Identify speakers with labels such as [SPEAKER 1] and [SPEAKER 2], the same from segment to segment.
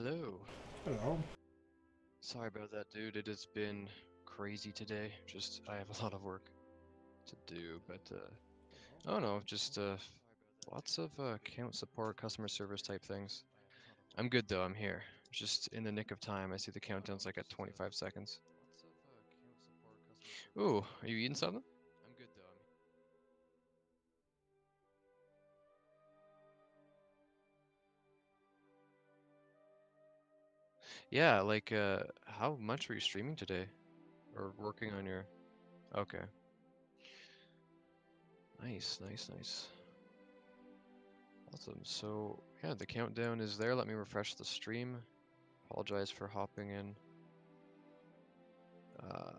[SPEAKER 1] Hello.
[SPEAKER 2] Hello.
[SPEAKER 1] Sorry about that, dude. It has been crazy today. Just, I have a lot of work to do, but, I don't know, just, lots of, account support, customer service type things. I'm good though, I'm here. Just in the nick of time. I see the countdown's like at 25 seconds. Ooh, are you eating something? Yeah, like, how much were you streaming today? Or working on your... Okay. Nice, nice, nice. Awesome. So, yeah, the countdown is there. Let me refresh the stream. Apologize for hopping in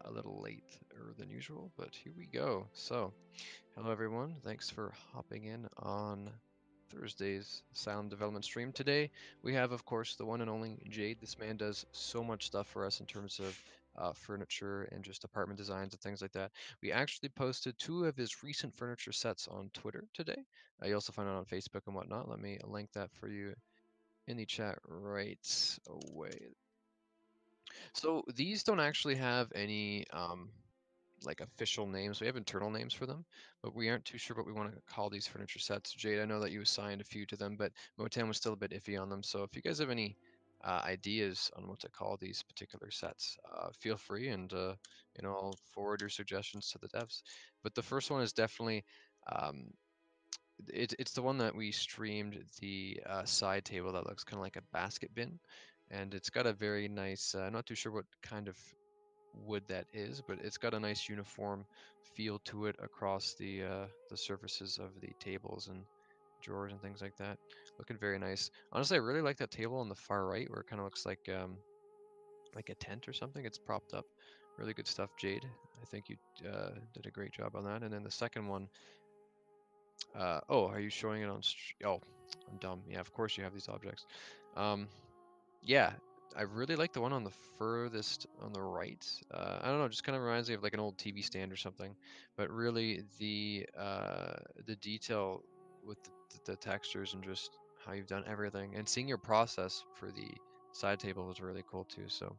[SPEAKER 1] a little later than usual, but here we go. So, hello everyone. Thanks for hopping in on Thursday's Sound Development stream. Today, we have, of course, the one and only Jade. This man does so much stuff for us in terms of furniture and just apartment designs and things like that. We actually posted two of his recent furniture sets on Twitter today. You also find it on Facebook and whatnot. Let me link that for you in the chat right away. So these don't actually have any like official names. We have internal names for them, but we aren't too sure what we want to call these furniture sets. Jade, I know that you assigned a few to them, but Motan was still a bit iffy on them. So if you guys have any ideas on what to call these particular sets, feel free and I'll forward your suggestions to the devs. But the first one is definitely um, it's the one that we streamed, the side table that looks kind of like a basket bin, and it's got a very nice. I'm not too sure what kind of wood that is, but it's got a nice uniform feel to it across the surfaces of the tables and drawers and things like that. Looking very nice. Honestly, I really like that table on the far right where it kind of looks like a tent or something. It's propped up. Really good stuff, Jade. I think you did a great job on that. And then the second one, oh, are you showing it on? Oh, I'm dumb. Yeah, of course you have these objects. Um, yeah, I really like the one on the furthest on the right. I don't know, just kind of reminds me of like an old TV stand or something. But really, the detail with the textures and just how you've done everything, and seeing your process for the side table was really cool too. So,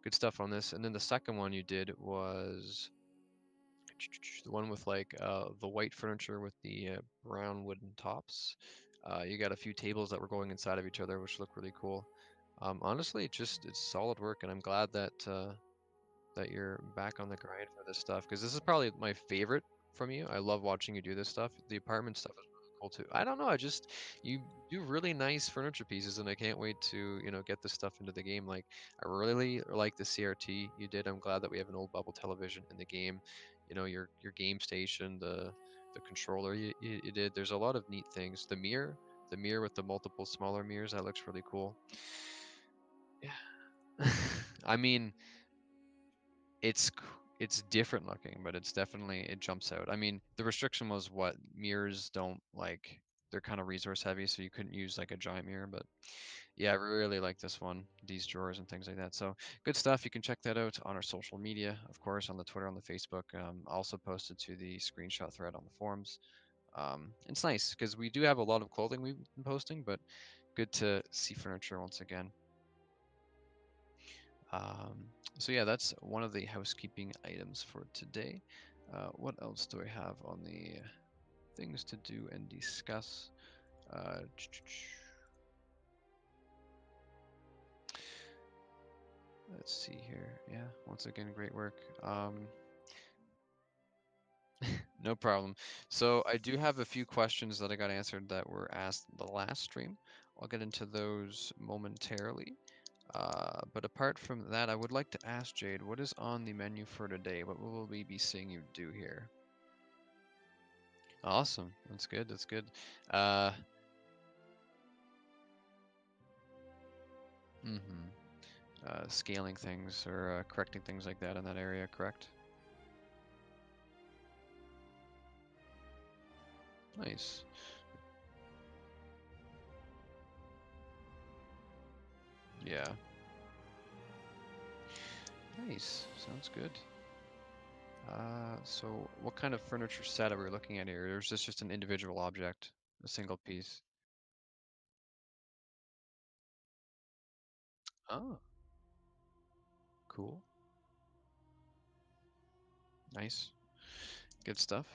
[SPEAKER 1] good stuff on this. And then the second one you did was the one with like the white furniture with the brown wooden tops. You got a few tables that were going inside of each other, which look really cool. Honestly, it's solid work, and I'm glad that you're back on the grind for this stuff because this is probably my favorite from you. I love watching you do this stuff. The apartment stuff is really cool too. I don't know, I just you do really nice furniture pieces, and I can't wait to get this stuff into the game. Like I really like the CRT you did. I'm glad that we have an old bubble television in the game. Your game station, the controller you did. There's a lot of neat things. The mirror with the multiple smaller mirrors, that looks really cool. Yeah. I mean, it's it's different looking, but it's definitely it jumps out. I mean, the restriction was what mirrors don't like. They're kind of resource heavy, so you couldn't use like a giant mirror. But yeah, I really like this one, these drawers and things like that. So good stuff. You can check that out on our social media, of course, on the Twitter, on the Facebook. Also posted to the screenshot thread on the forums. It's nice because we do have a lot of clothing we've been posting, but good to see furniture once again. Um, so yeah, that's one of the housekeeping items for today. What else do I have on the things to do and discuss? Uh, let's see here. Yeah, once again, great work. No problem. So I do have a few questions that I got answered that were asked the last stream. I'll get into those momentarily. But apart from that, I would like to ask Jade, what is on the menu for today? What will we be seeing you do here? Awesome. That's good. That's good. Uh, mm-hmm. Scaling things or correcting things like that in that area, correct? Nice. Yeah. Nice. Sounds good. So what kind of furniture set are we looking at here? Or is this just an individual object, a single piece? Oh, cool. Nice. Good stuff.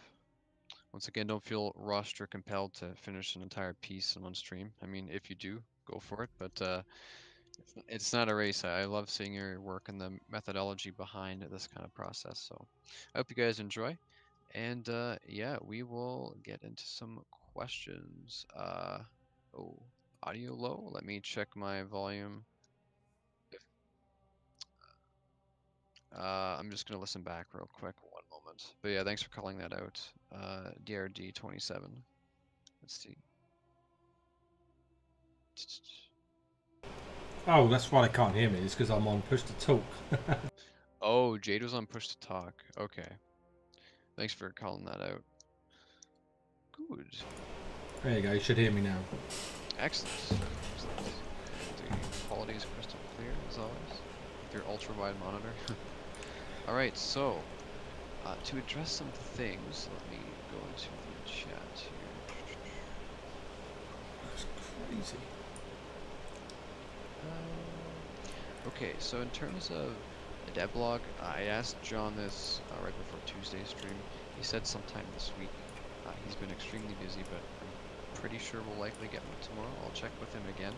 [SPEAKER 1] Once again, don't feel rushed or compelled to finish an entire piece in one stream. I mean, if you do, go for it, but it's not a race. I love seeing your work and the methodology behind this kind of process. So I hope you guys enjoy. And yeah, we will get into some questions. Oh, audio low? Let me check my volume. I'm just gonna listen back real quick, one moment. But yeah, thanks for calling that out. DRD 27. Let's see.
[SPEAKER 2] Oh, that's why they can't hear me. It's because I'm on push to talk.
[SPEAKER 1] Oh, Jade was on push to talk. Okay. Thanks for calling that out. Good.
[SPEAKER 2] There you go. You should hear me now.
[SPEAKER 1] Excellent. Excellent. The quality is crystal clear, as always, with your ultra-wide monitor. Alright, so, to address some things, let me go into the chat here.
[SPEAKER 2] That's crazy.
[SPEAKER 1] Okay, so in terms of the devlog, I asked John this right before Tuesday's stream. He said sometime this week. He's been extremely busy, but I'm pretty sure we'll likely get one tomorrow. I'll check with him again.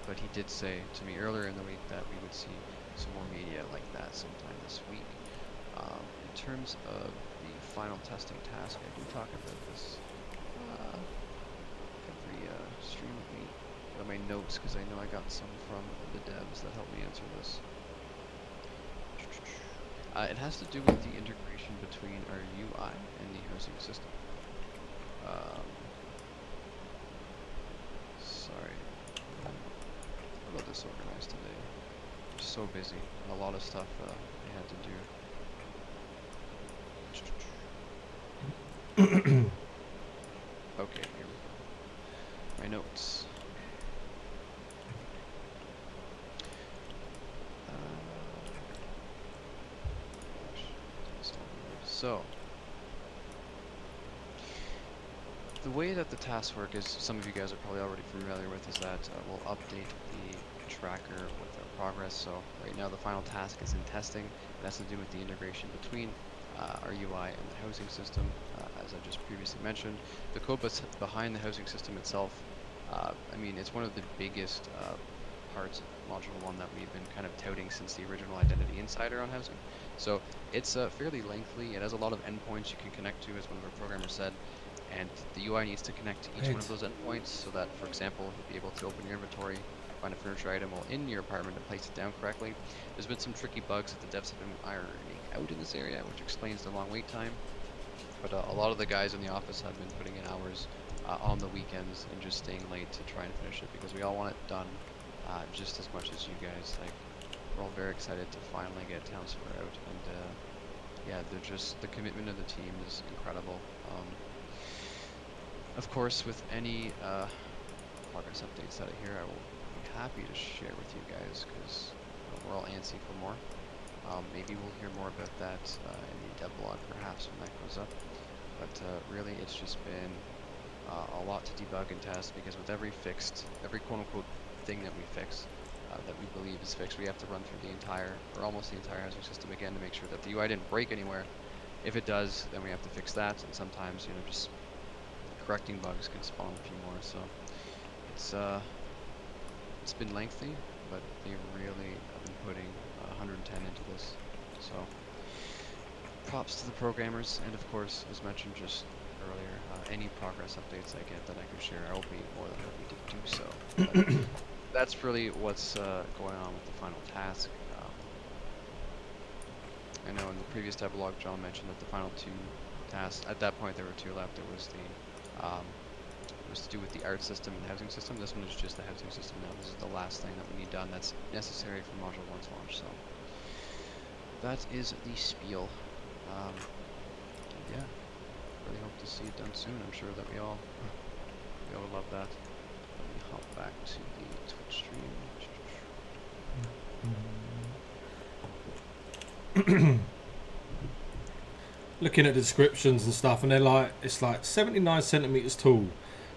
[SPEAKER 1] But he did say to me earlier in the week that we would see some more media like that sometime this week. In terms of the final testing task, I do talk about this every stream with me. Got my notes because I know I got some from the devs that helped me answer this. It has to do with the integration between our UI and the housing system. Sorry. A little disorganized today. I'm so busy. A lot of stuff I had to do. Okay, here we go. My notes. So, the way that the tasks work is, some of you guys are probably already familiar with, is that we'll update the tracker with our progress. So right now the final task is in testing. It has to do with the integration between our UI and the housing system. As I just previously mentioned, the code behind the housing system itself, I mean, it's one of the biggest parts of Module 1 that we've been kind of touting since the original Identity Insider on housing. So it's fairly lengthy. It has a lot of endpoints you can connect to, as one of our programmers said, and the UI needs to connect to each one of those endpoints so that, for example, you'll be able to open your inventory, find a furniture item while in your apartment and place it down correctly. There's been some tricky bugs that the devs have been ironing out in this area, which explains the long wait time. But a lot of the guys in the office have been putting in hours on the weekends and just staying late to try and finish it, because we all want it done just as much as you guys. Like, we're all very excited to finally get Town Square out, and yeah, the commitment of the team is incredible. Of course, with any progress updates that I hear, I will be happy to share with you guys, because we're all antsy for more. Maybe we'll hear more about that in the devlog perhaps when that goes up. But really, it's just been a lot to debug and test, because with every quote-unquote thing that we fix, that we believe is fixed, we have to run through the entire, or almost the entire housing system again to make sure that the UI didn't break anywhere. If it does, then we have to fix that, and sometimes, you know, just correcting bugs can spawn a few more. So it's been lengthy, but they really have been putting 110 into this. So props to the programmers, and of course, as mentioned just earlier, any progress updates I get that I can share, I will be more than happy to do so. But that's really what's going on with the final task. I know in the previous devlog, John mentioned that the final two tasks, at that point there were two left. There was it was to do with the art system and the housing system. This one is just the housing system now. This is the last thing that we need done that's necessary for Module 1's launch. So that is the spiel. Yeah, really hope to see it done soon. I'm sure that we all would love that. Let me hop back to the Twitch stream.
[SPEAKER 2] Looking at the descriptions and stuff, and they're like, it's like 79 centimeters tall,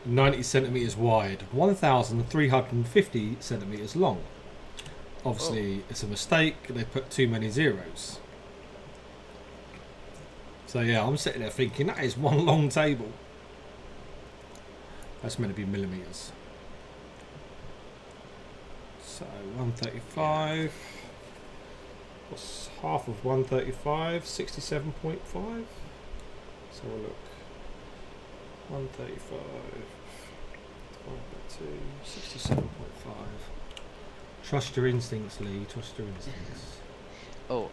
[SPEAKER 2] 90 centimeters wide, 1,350 centimeters long. obviously it's a mistake. They put too many zeros. So yeah, I'm sitting there thinking that is one long table. That's meant to be millimeters. So 135. What's half of 135? 67.5. Let's have a look. 135. 67.5. Trust your instincts, Lee. Trust your instincts.
[SPEAKER 1] Oh,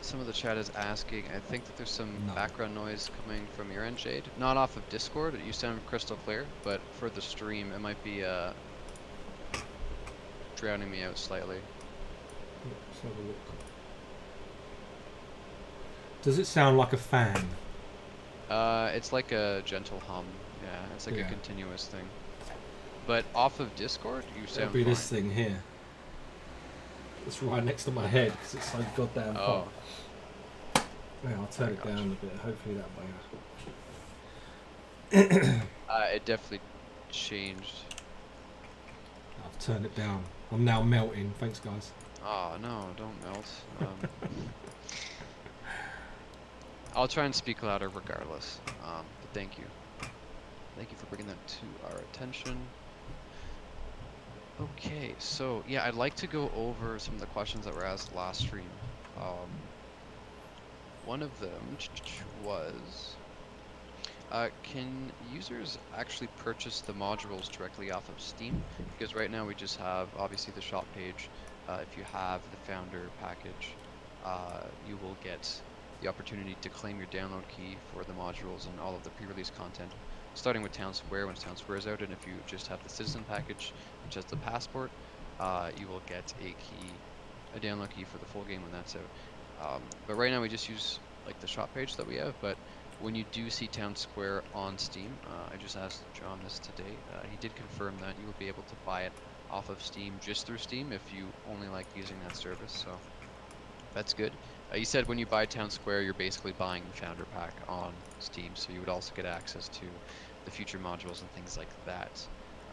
[SPEAKER 1] some of the chat is asking, I think that there's some background noise coming from your end, Jade. Not off of Discord, you sound crystal clear, but for the stream, it might be drowning me out slightly.
[SPEAKER 2] Let's have a look. Does it sound like a fan?
[SPEAKER 1] It's like a gentle hum. Yeah, it's like a continuous thing. But off of Discord, you sound
[SPEAKER 2] It'll be
[SPEAKER 1] fine.
[SPEAKER 2] this thing here. It's right next to my head because it's so goddamn hot. Yeah, I'll turn it down a bit. Hopefully that way.
[SPEAKER 1] It definitely changed.
[SPEAKER 2] I've turned it down. I'm now melting. Thanks, guys.
[SPEAKER 1] Oh no, don't melt. I'll try and speak louder regardless. But thank you. Thank you for bringing that to our attention. Okay, so yeah, I'd like to go over some of the questions that were asked last stream. One of them was, can users actually purchase the modules directly off of Steam? Because right now we just have, obviously, the shop page. If you have the founder package, you will get the opportunity to claim your download key for the modules and all of the pre-release content, starting with Town Square when Town Square is out, and if you just have the Citizen package, which has the passport, you will get a download key for the full game when that's out. But right now we just use like the shop page that we have, but when you do see Town Square on Steam, I just asked John this today, he did confirm that you will be able to buy it off of Steam just through Steam if you only like using that service, so that's good. You said when you buy Town Square, you're basically buying the Founder Pack on Steam, so you would also get access to the future modules and things like that.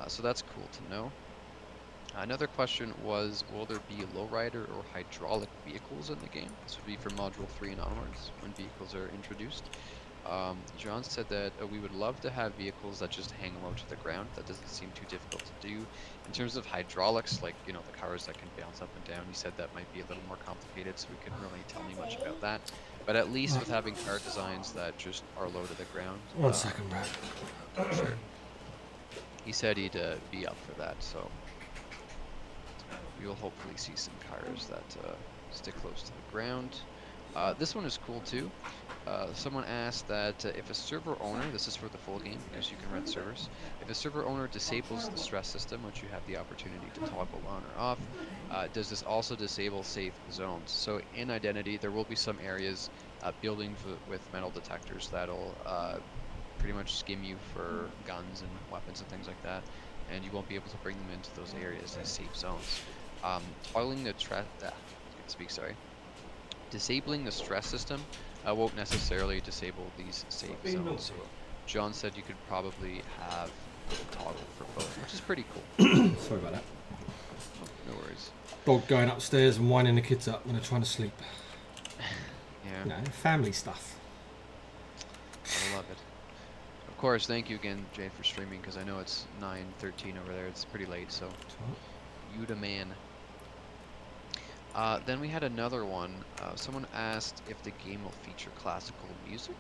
[SPEAKER 1] So that's cool to know. Another question was, will there be lowrider or hydraulic vehicles in the game? This would be for Module 3 and onwards, when vehicles are introduced. John said that we would love to have vehicles that just hang low to the ground. That doesn't seem too difficult to do. In terms of hydraulics, like, you know, the cars that can bounce up and down, he said that might be a little more complicated, so he couldn't really tell me much about that. But at least with having car designs that just are low to the ground.
[SPEAKER 2] One second, Brad.
[SPEAKER 1] Sure. He said he'd be up for that, so you'll hopefully see some cars that stick close to the ground. This one is cool too. Someone asked that if a server owner, this is for the full game because you can rent servers, if a server owner disables the stress system, which you have the opportunity to toggle on or off, does this also disable safe zones? So in Identity, there will be some areas, buildings with metal detectors that'll pretty much skim you for guns and weapons and things like that, and you won't be able to bring them into those areas as safe zones. Toggling the disabling the stress system won't necessarily disable these safe zones. So John said you could probably have a toggle for both, which is pretty cool.
[SPEAKER 2] Sorry about that.
[SPEAKER 1] Oh, no worries.
[SPEAKER 2] Dog going upstairs and winding the kids up when they're trying to sleep.
[SPEAKER 1] Yeah.
[SPEAKER 2] You know, family stuff.
[SPEAKER 1] I love it. Of course, thank you again, Jade, for streaming, because I know it's 9:13 over there. It's pretty late, so you the man. Then we had another one. Someone asked if the game will feature classical music,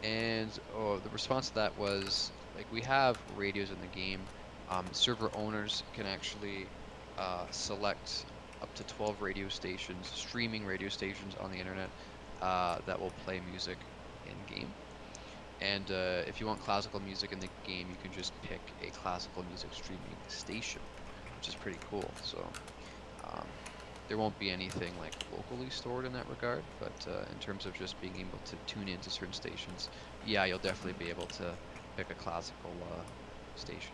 [SPEAKER 1] and the response to that was, like, we have radios in the game. Server owners can actually select up to 12 radio stations, streaming radio stations on the internet that will play music in game. And if you want classical music in the game, you can just pick a classical music streaming station, which is pretty cool. So there won't be anything like locally stored in that regard, but in terms of just being able to tune into certain stations, yeah, you'll definitely be able to pick a classical station,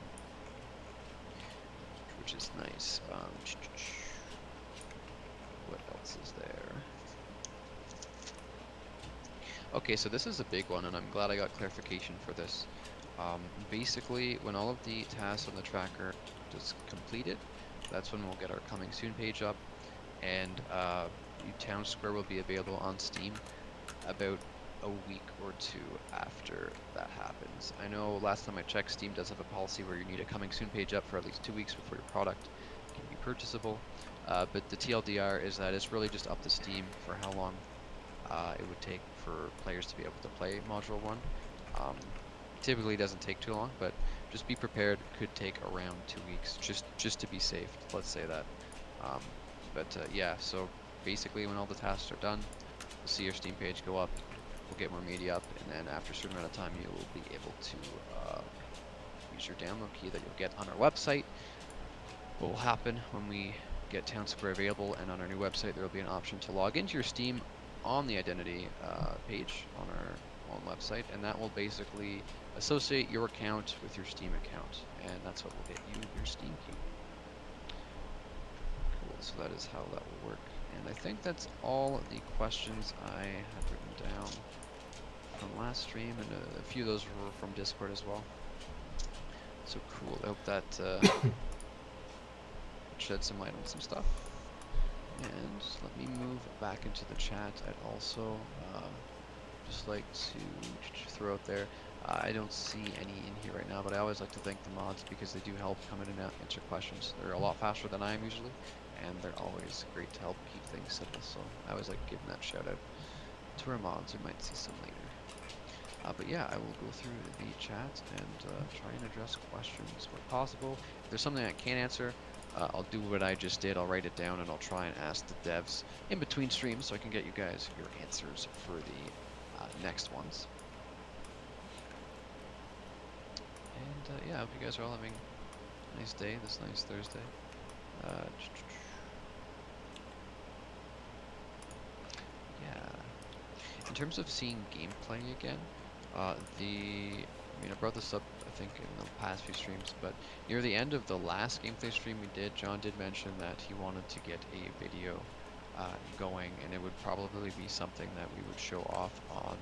[SPEAKER 1] which is nice. What else is there? Okay, so this is a big one, and I'm glad I got clarification for this. Basically, when all of the tasks on the tracker is completed, that's when we'll get our coming soon page up. and Town Square will be available on Steam about a week or two after that happens. I know last time I checked, Steam does have a policy where you need a coming soon page up for at least 2 weeks before your product can be purchasable. But the TLDR is that it's really just up to Steam for how long it would take for players to be able to play Module 1. Typically doesn't take too long, but just be prepared. Could take around 2 weeks, just to be safe. Let's say that. Yeah, so basically when all the tasks are done, you'll see your Steam page go up. We'll get more media up, and then after a certain amount of time, you will be able to use your download key that you'll get on our website. What will happen when we get Town Square available, and on our new website, there will be an option to log into your Steam on the identity page on our own website, and that will basically associate your account with your Steam account, and that's what will get you your Steam key. Cool, so that is how that will work. And I think that's all the questions I have written down from last stream, and a few of those were from Discord as well. So cool, I hope that shed some light on some stuff. And let me move back into the chat. I'd also just like to throw out there, I don't see any in here right now, but I always like to thank the mods because they do help come in and out, answer questions. They're a lot faster than I am usually, and they're always great to help keep things simple. So I always like giving that shout out to our mods. We might see some later. But yeah, I will go through the chat and try and address questions where possible. If there's something I can't answer, I'll do what I just did. I'll write it down and I'll try and ask the devs in between streams so I can get you guys your answers for the next ones. And yeah, I hope you guys are all having a nice day, this nice Thursday. Yeah. In terms of seeing gameplay again, I brought this up, I think, in the past few streams, but near the end of the last gameplay stream we did, John did mention that he wanted to get a video going, and it would probably be something that we would show off on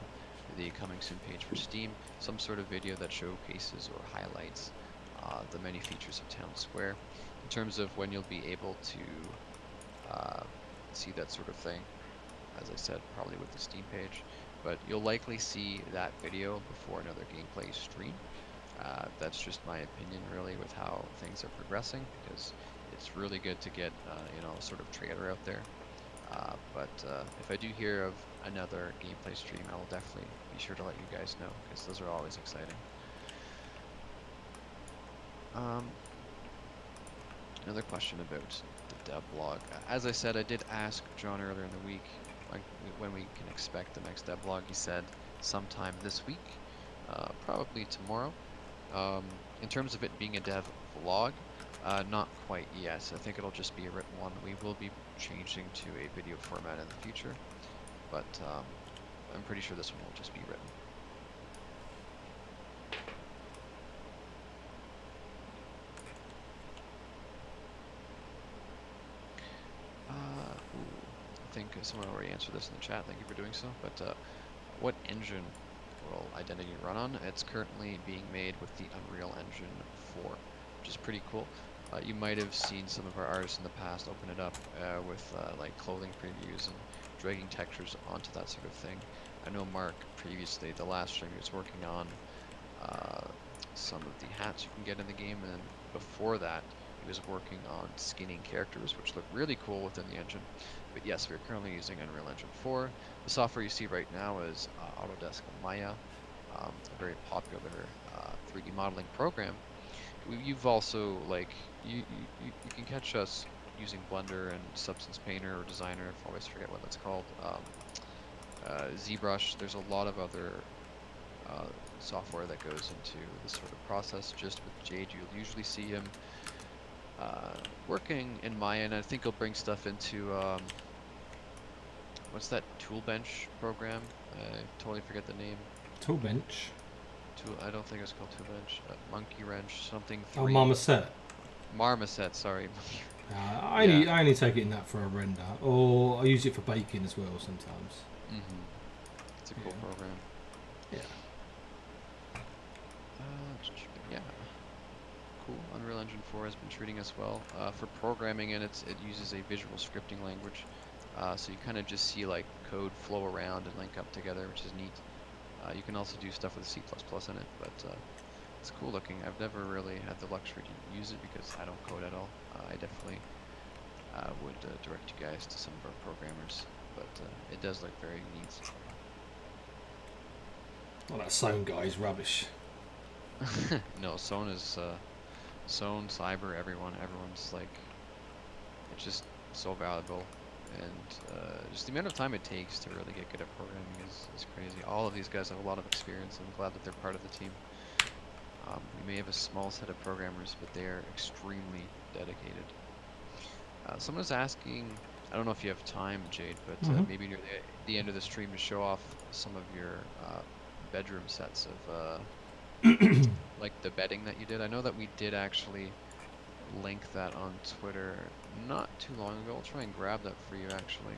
[SPEAKER 1] the coming soon page for Steam, some sort of video that showcases or highlights the many features of Town Square. In terms of when you'll be able to see that sort of thing, as I said, probably with the Steam page, but you'll likely see that video before another gameplay stream. That's just my opinion, really, with how things are progressing, because it's really good to get, sort of trailer out there. But if I do hear of another gameplay stream, I will definitely be sure to let you guys know, because those are always exciting. Another question about the dev blog. As I said, I did ask John earlier in the week when we can expect the next devlog. He said sometime this week, probably tomorrow. In terms of it being a dev vlog, not quite yet. I think it'll just be a written one. We will be changing to a video format in the future, but I'm pretty sure this one will just be written. I think someone already answered this in the chat. Thank you for doing so. But what engine will Identity run on? It's currently being made with the Unreal Engine 4, which is pretty cool. You might have seen some of our artists in the past open it up with like clothing previews and dragging textures onto that sort of thing. I know Mark previously, the last stream, he was working on some of the hats you can get in the game, and then before that he was working on skinning characters, which look really cool within the engine. But yes, we're currently using Unreal Engine 4. The software you see right now is Autodesk Maya, a very popular 3D modeling program. You've also, like, you can catch us using Blender and Substance Painter or Designer, I always forget what that's called, ZBrush. There's a lot of other software that goes into this sort of process. Just with Jade, you'll usually see him working in Maya, and I think he'll bring stuff into what's that Toolbench program? I totally forget the name.
[SPEAKER 2] Toolbench?
[SPEAKER 1] I don't think it's called Toolbench. Monkey Wrench, something 3.
[SPEAKER 2] Oh, Marmoset.
[SPEAKER 1] Marmoset, sorry.
[SPEAKER 2] I only take it in that for a render, or I use it for baking as well sometimes.
[SPEAKER 1] It's a cool program. Yeah. Yeah. cool. Unreal Engine 4 has been treating us well. For programming in it uses a visual scripting language. So you kind of just see like code flow around and link up together, which is neat. You can also do stuff with C++ in it, but it's cool looking. I've never really had the luxury to use it because I don't code at all. I definitely would direct you guys to some of our programmers, but it does look very neat.
[SPEAKER 2] Well, that Sound guy is rubbish.
[SPEAKER 1] No, Sown is Sown, Cyber, everyone's like, it's just so valuable, and just the amount of time it takes to really get good at programming is crazy. All of these guys have a lot of experience, and I'm glad that they're part of the team. We may have a small set of programmers, but they are extremely dedicated. Someone's asking, I don't know if you have time, Jade, but maybe near the end of the stream to show off some of your bedroom sets of like the bedding that you did. I know that we did actually link that on Twitter not too long ago. I'll try and grab that for you actually.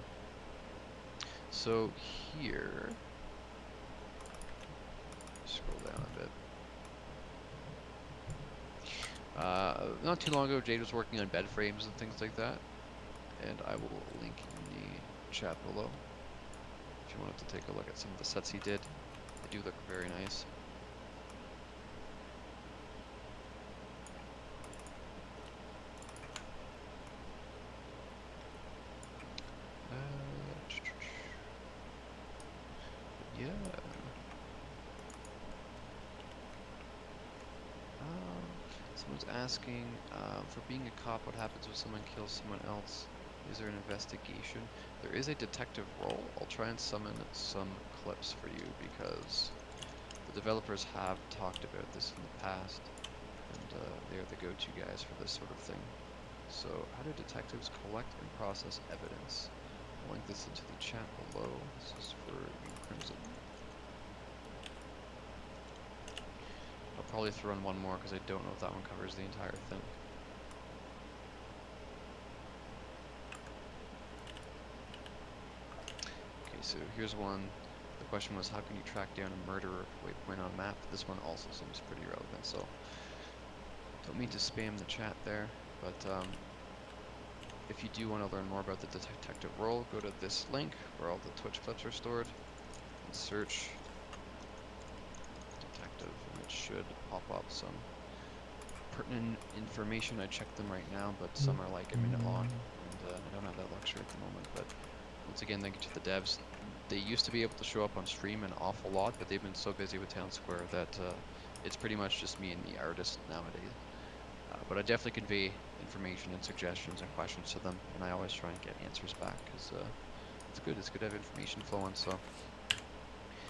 [SPEAKER 1] So here, scroll down a bit. Not too long ago, Jade was working on bed frames and things like that, and I will link in the chat below if you wanted to take a look at some of the sets he did. They do look very nice. Yeah. Someone's asking, for being a cop, what happens when someone kills someone else? Is there an investigation? There is a detective role. I'll try and summon some clips for you because the developers have talked about this in the past, and they're the go-to guys for this sort of thing. So, how do detectives collect and process evidence? I'll link this into the chat below. This is for you, Crimson. I'll probably throw in one more because I don't know if that one covers the entire thing. Okay, so here's one. The question was, how can you track down a murderer waypoint on map? This one also seems pretty relevant, so don't mean to spam the chat there, but if you do want to learn more about the detective role, go to this link where all the Twitch clips are stored and search detective, and it should pop up some pertinent information. I checked them right now, but some are like a minute long, and I don't have that luxury at the moment. But once again, thank you to the devs. They used to be able to show up on stream an awful lot, but they've been so busy with Town Square that it's pretty much just me and the artist nowadays. But I definitely convey information and suggestions and questions to them, and I always try and get answers back because it's good. It's good to have information flowing. So,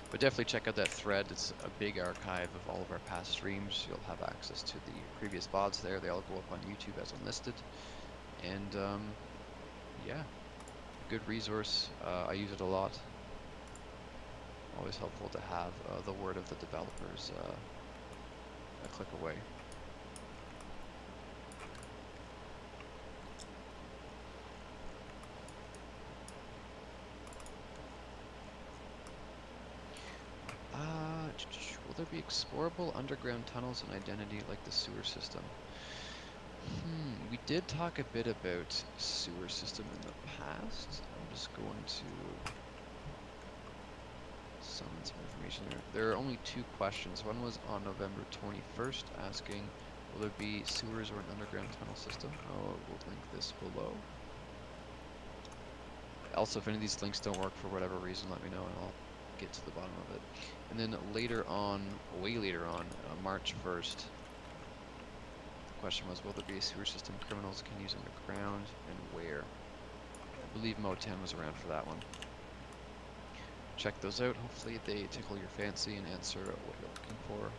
[SPEAKER 1] but definitely check out that thread. It's a big archive of all of our past streams. You'll have access to the previous VODs there. They all go up on YouTube as unlisted, and yeah, good resource. I use it a lot. Always helpful to have the word of the developers a click away. Will there be explorable underground tunnels and identity like the sewer system? We did talk a bit about sewer system in the past. I'm just going to summon some information there. There are only two questions. One was on November 21st asking, will there be sewers or an underground tunnel system? I will link this below. Also, if any of these links don't work for whatever reason, let me know and I'll get to the bottom of it. And then later on, way later on, March 1st, the question was, will there be a sewer system criminals can use underground and where? I believe Mo 10 was around for that one. Check those out. Hopefully they tickle your fancy and answer what you're looking for.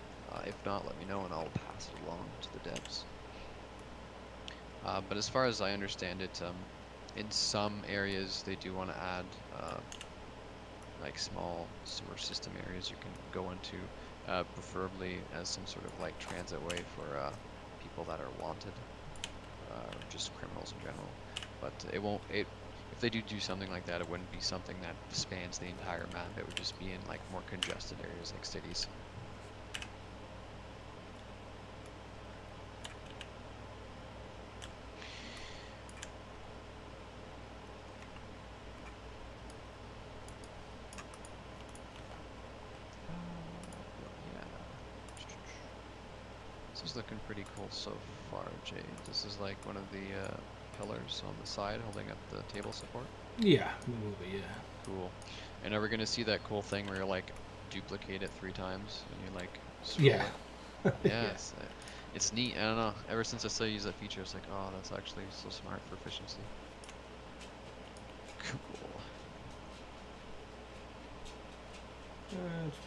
[SPEAKER 1] If not, let me know and I'll pass it along to the devs. But as far as I understand it, in some areas they do want to add like small sewer system areas you can go into, preferably as some sort of like transit way for people that are wanted, just criminals in general. But it won't. If they do something like that, it wouldn't be something that spans the entire map. It would just be in like more congested areas like cities. This is looking pretty cool so far, Jade. This is like one of the pillars on the side holding up the table support.
[SPEAKER 2] Yeah, it will be, yeah.
[SPEAKER 1] Cool. And are we gonna see that cool thing where you like duplicate it 3 times and you like scroll
[SPEAKER 2] Yeah.
[SPEAKER 1] it?
[SPEAKER 2] Yeah.
[SPEAKER 1] Yeah, it's neat. I don't know. Ever since I saw you use that feature, it's like, oh, that's actually so smart for efficiency. Cool.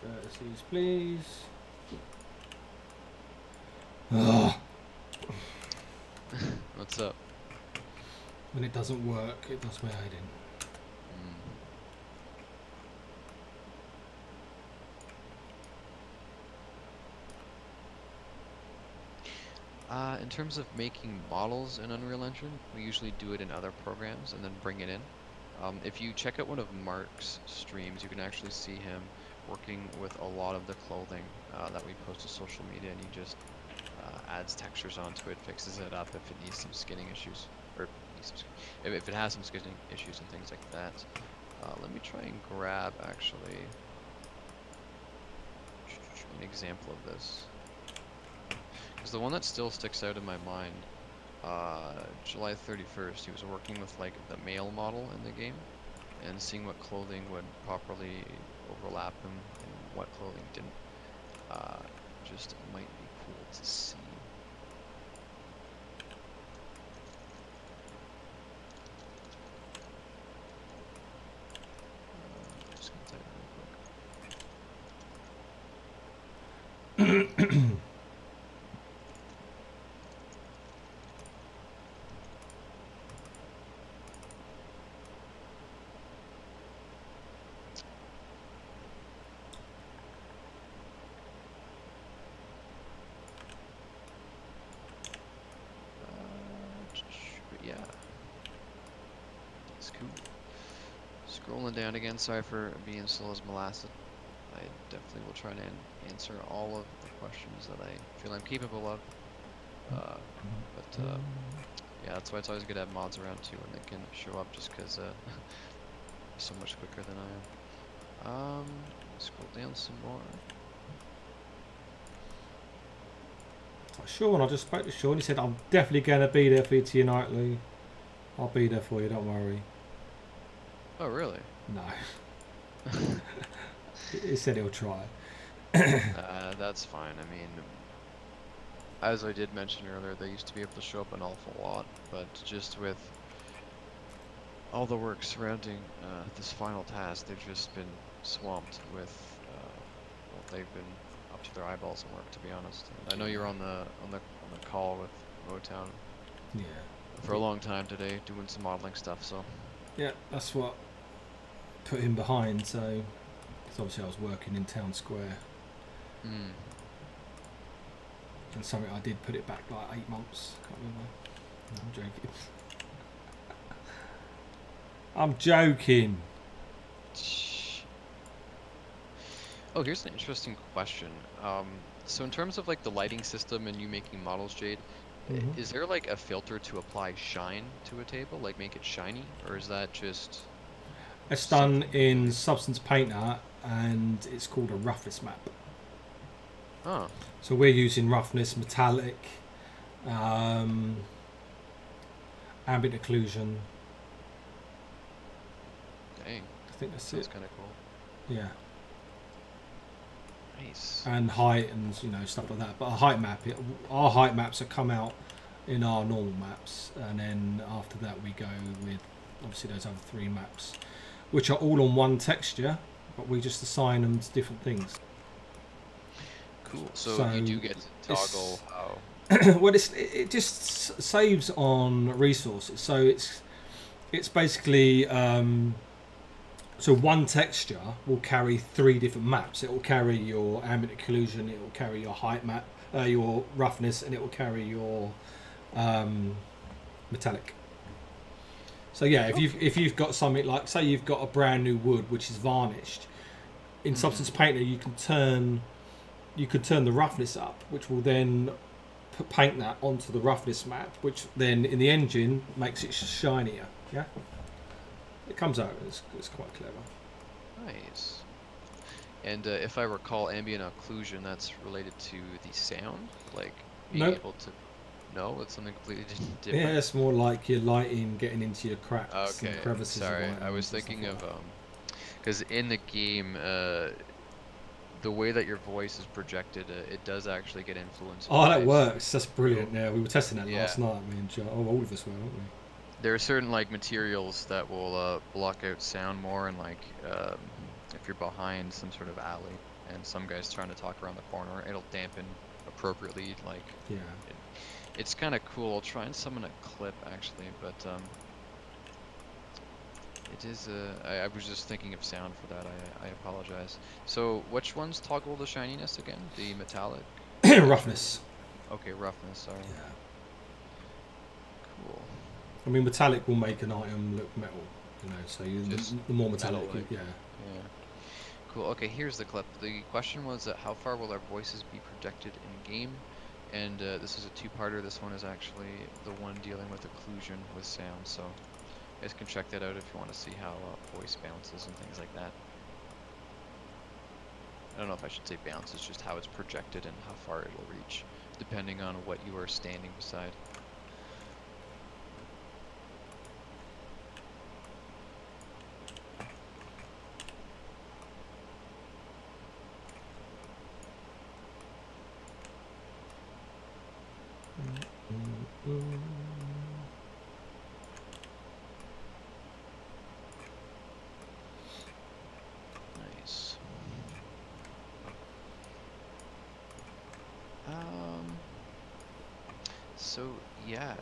[SPEAKER 2] Vertices, please. Ugh.
[SPEAKER 1] What's up?
[SPEAKER 2] When it doesn't work, it does my head in.
[SPEAKER 1] In terms of making models in Unreal Engine, we usually do it in other programs and then bring it in. If you check out one of Mark's streams, you can actually see him working with a lot of the clothing that we post to social media, and he just adds textures onto it, fixes it up if it needs some skinning issues, or if it has some skinning issues and things like that. Let me try and grab actually an example of this. Because the one that still sticks out in my mind, July 31st, he was working with like the male model in the game and seeing what clothing would properly overlap him and what clothing didn't. Just might be cool to see. Just gonna type it real quick. But yeah, it's cool. Scrolling down again, sorry for being slow as molasses. I definitely will try to answer all of the questions that I feel I'm capable of. Yeah, that's why it's always good to have mods around too, and they can show up just because so much quicker than I am. Scroll down some more.
[SPEAKER 2] Sean, I just spoke to Sean. He said, I'm definitely going to be there for you tonight, Lee. I'll be there for you, don't worry.
[SPEAKER 1] Oh, really?
[SPEAKER 2] No. He said he'll try.
[SPEAKER 1] That's fine. I mean, as I did mention earlier, they used to be able to show up an awful lot, but just with all the work surrounding this final task, they've just been swamped with, well, they've been up to their eyeballs in work, to be honest. And I know you're on the call with Motown.
[SPEAKER 2] Yeah.
[SPEAKER 1] For a long time today, doing some modeling stuff. So.
[SPEAKER 2] Yeah, that's what put him behind. So, cause obviously I was working in Town Square.
[SPEAKER 1] Mm.
[SPEAKER 2] And something I did put it back like 8 months. Can't remember. No, I'm joking. I'm joking.
[SPEAKER 1] Oh, here's an interesting question. So in terms of like the lighting system and you making models, Jade, is there like a filter to apply shine to a table, like make it shiny, or is that just?
[SPEAKER 2] It's done in Substance Painter, and it's called a roughness map.
[SPEAKER 1] Oh.
[SPEAKER 2] So we're using roughness, metallic, ambient occlusion.
[SPEAKER 1] Dang.
[SPEAKER 2] I think that's
[SPEAKER 1] Sounds
[SPEAKER 2] it.
[SPEAKER 1] kind of cool.
[SPEAKER 2] Yeah.
[SPEAKER 1] Nice.
[SPEAKER 2] And height and stuff like that. But our height maps have come out in our normal maps, and then after that we go with obviously those other 3 maps, which are all on one texture, but we just assign them to different things.
[SPEAKER 1] Cool. So you do get to toggle how.
[SPEAKER 2] Well, it just saves on resources. So it's basically so one texture will carry 3 different maps. It will carry your ambient occlusion, it will carry your height map, your roughness, and it will carry your metallic. So yeah, if you've got something like, say you've got a brand new wood which is varnished, in Substance Painter you can turn the roughness up, which will then paint that onto the roughness map, which then in the engine makes it shinier. Yeah, it comes out. It's quite clever.
[SPEAKER 1] Nice. And if I recall, ambient occlusion, that's related to the sound, like being
[SPEAKER 2] Nope.
[SPEAKER 1] able to. No, it's something completely
[SPEAKER 2] Yeah,
[SPEAKER 1] different.
[SPEAKER 2] it's more like your lighting getting into your cracks and
[SPEAKER 1] Okay,
[SPEAKER 2] crevices of
[SPEAKER 1] sorry. I was
[SPEAKER 2] items and stuff
[SPEAKER 1] thinking
[SPEAKER 2] like
[SPEAKER 1] of
[SPEAKER 2] that.
[SPEAKER 1] because in the game, the way that your voice is projected, it does actually get influenced
[SPEAKER 2] Oh, that
[SPEAKER 1] by certain
[SPEAKER 2] works. That's brilliant.
[SPEAKER 1] material.
[SPEAKER 2] Yeah, we were testing that
[SPEAKER 1] Yeah,
[SPEAKER 2] last night, me and Joe. Oh, all of us were, weren't we?
[SPEAKER 1] there are certain like materials that will block out sound more, and like if you're behind some sort of alley and some guy's trying to talk around the corner, it'll dampen appropriately. Like
[SPEAKER 2] Yeah.
[SPEAKER 1] it, it's kind of cool. I'll try and summon a clip actually, but it is I was just thinking of sound for that. I apologize. So which ones toggle the shininess again? The metallic, texture?
[SPEAKER 2] Roughness.
[SPEAKER 1] Okay, roughness, sorry.
[SPEAKER 2] Yeah.
[SPEAKER 1] Cool.
[SPEAKER 2] I mean, metallic will make an item look metal, so
[SPEAKER 1] Just
[SPEAKER 2] the more metallic,
[SPEAKER 1] metal-like.
[SPEAKER 2] yeah.
[SPEAKER 1] Yeah. Cool. Okay, here's the clip. The question was how far will our voices be projected in game? And this is a two-parter. This one is actually the one dealing with occlusion with sound. So you guys can check that out if you want to see how voice bounces and things like that. I don't know if I should say bounces, just how it's projected and how far it'll reach, depending on what you are standing beside. Nice. Um, so yeah,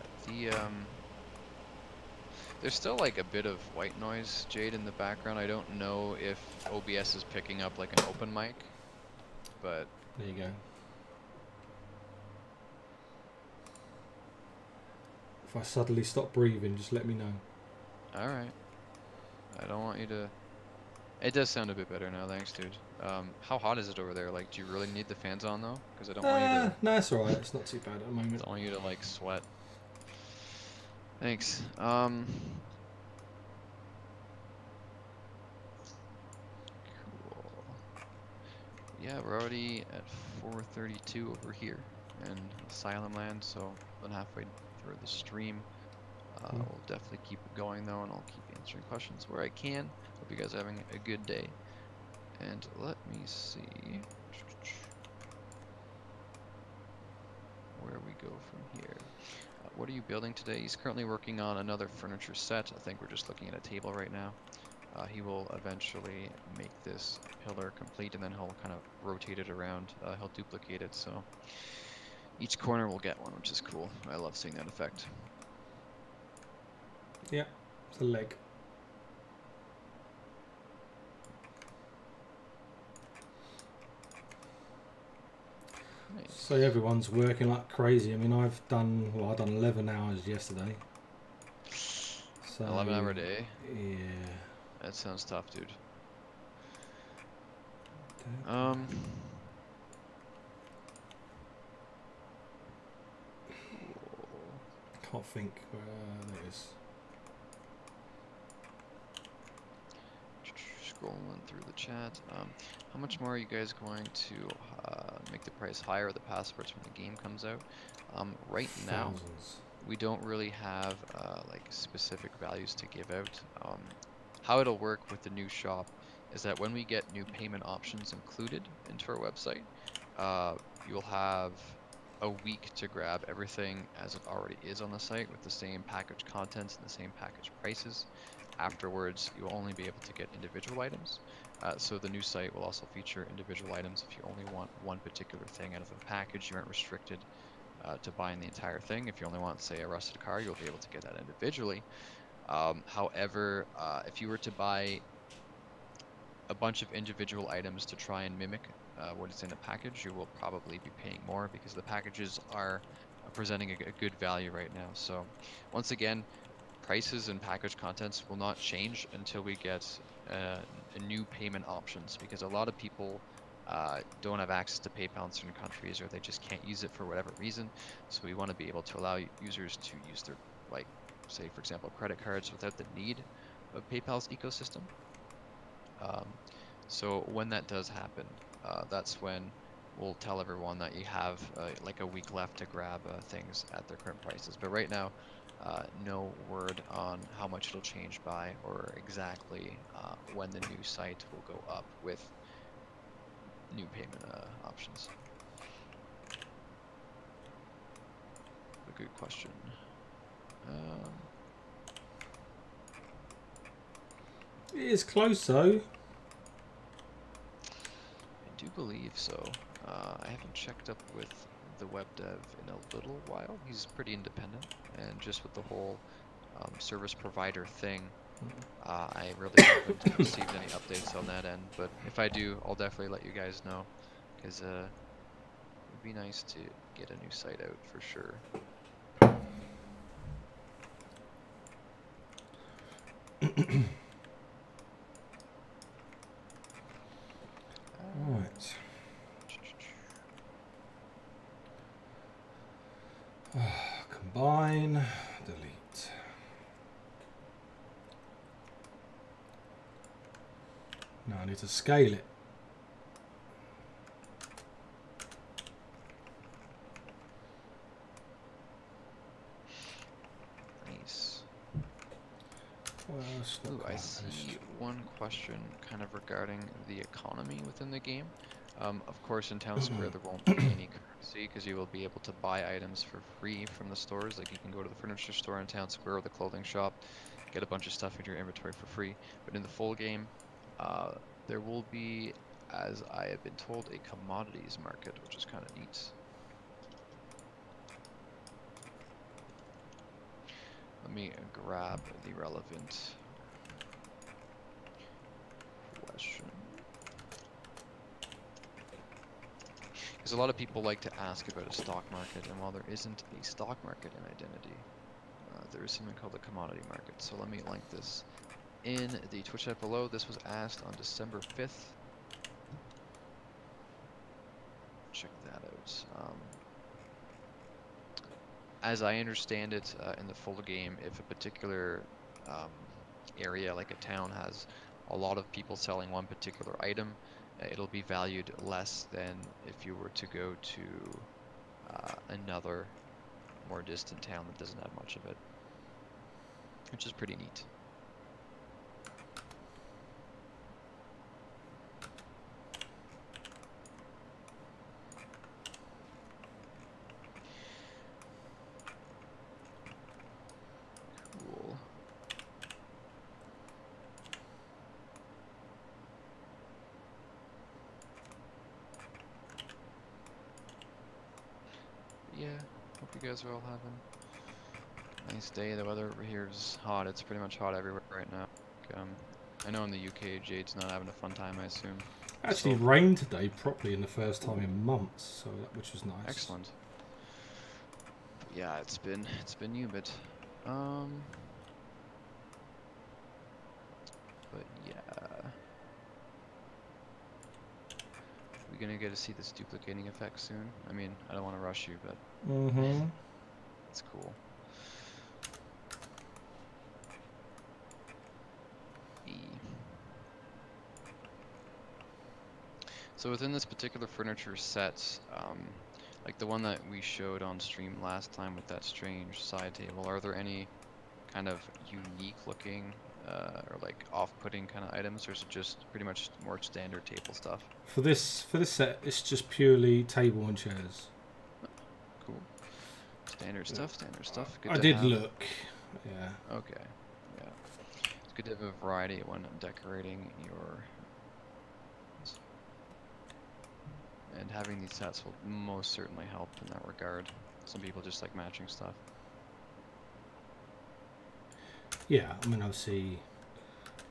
[SPEAKER 1] there's still like a bit of white noise, Jade, in the background. I don't know if OBS is picking up like an open mic, but
[SPEAKER 2] There you go. If I suddenly stop breathing, just let me know.
[SPEAKER 1] alright. I don't want you to... It does sound a bit better now, thanks, dude. How hot is it over there? Like, do you really need the fans on though? Because I don't want you to...
[SPEAKER 2] No, it's alright. It's not too bad at the moment.
[SPEAKER 1] Don't want you to like sweat. Thanks. Cool. Yeah, we're already at 4:32 over here in Asylum land, so I'm halfway through the stream. We'll definitely keep it going though, and I'll keep answering questions where I can. Hope you guys are having a good day. And let me see where we go from here. What are you building today? He's currently working on another furniture set. I think we're just looking at a table right now. He will eventually make this pillar complete, and then he'll kind of rotate it around. He'll duplicate it, so each corner will get one, which is cool. I love seeing that effect.
[SPEAKER 2] Yeah, it's a leg.
[SPEAKER 1] Nice.
[SPEAKER 2] So everyone's working like crazy. I mean, I've done 11 hours yesterday. So
[SPEAKER 1] 11-hour day?
[SPEAKER 2] Yeah.
[SPEAKER 1] That sounds tough, dude. Cool.
[SPEAKER 2] Can't think where there it is.
[SPEAKER 1] Scrolling through the chat. How much more are you guys going to make the price higher of the passports when the game comes out? Right now,
[SPEAKER 2] Thousands.
[SPEAKER 1] we don't really have like specific values to give out. How it'll work with the new shop is that when we get new payment options included into our website, you'll have a week to grab everything as it already is on the site with the same package contents and the same package prices. Afterwards, you'll only be able to get individual items. So the new site will also feature individual items. If you only want one particular thing out of a package, you aren't restricted to buying the entire thing. If you only want, say, a rusted car, you'll be able to get that individually. However, if you were to buy a bunch of individual items to try and mimic what is in a package, you will probably be paying more because the packages are presenting a good value right now. So once again, prices and package contents will not change until we get a new payment options, because a lot of people don't have access to PayPal in certain countries, or they just can't use it for whatever reason. So we want to be able to allow users to use their, like, say for example, credit cards without the need of PayPal's ecosystem. So when that does happen, that's when we'll tell everyone that you have like a week left to grab things at their current prices. But right now, no word on how much it'll change by or exactly when the new site will go up with new payment options. A good question.
[SPEAKER 2] It is close though.
[SPEAKER 1] I do believe so. I haven't checked up with the web dev in a little while. He's pretty independent, and just with the whole service provider thing, I really haven't received any updates on that end. But if I do, I'll definitely let you guys know, because it would be nice to get a new site out for sure.
[SPEAKER 2] Right. Combine, delete. Now I need to scale it.
[SPEAKER 1] Nice.
[SPEAKER 2] Well,
[SPEAKER 1] Ooh, I see one question kind of regarding the economy within the game. Of course, in Town Square there won't be any currency because you will be able to buy items for free from the stores. Like you can go to the furniture store in Town Square or the clothing shop, get a bunch of stuff into your inventory for free. But in the full game, there will be, as I have been told, a commodities market, which is kind of neat. Let me grab the relevant question. Because a lot of people like to ask about a stock market, and while there isn't a stock market in Identity, there is something called a commodity market. So let me link this in the Twitch chat below. This was asked on December 5th. Check that out. As I understand it, in the full game, if a particular area, like a town, has a lot of people selling one particular item, it'll be valued less than if you were to go to another more distant town that doesn't have much of it, which is pretty neat. Cool. Yeah, hope you guys are all having a nice day. The weather over here is hot. It's pretty much hot everywhere right now. I know in the UK, Jade's not having a fun time, I assume.
[SPEAKER 2] Actually rained today properly in the first time in months, so which was nice.
[SPEAKER 1] Excellent. But yeah, it's been humid. But yeah. We're gonna get to see this duplicating effect soon. I mean, I don't want to rush you, but it's cool. So within this particular furniture set, like the one that we showed on stream last time with that strange side table, are there any kind of unique looking or like off-putting kind of items, or is it just pretty much more standard table stuff?
[SPEAKER 2] For this set, it's just purely table and chairs.
[SPEAKER 1] Cool. Standard stuff, standard stuff. Good
[SPEAKER 2] I
[SPEAKER 1] to
[SPEAKER 2] did
[SPEAKER 1] have.
[SPEAKER 2] look. Yeah.
[SPEAKER 1] Okay. Yeah. It's good to have a variety when decorating your... And having these sets will most certainly help in that regard. Some people just like matching stuff.
[SPEAKER 2] Yeah, I mean, obviously,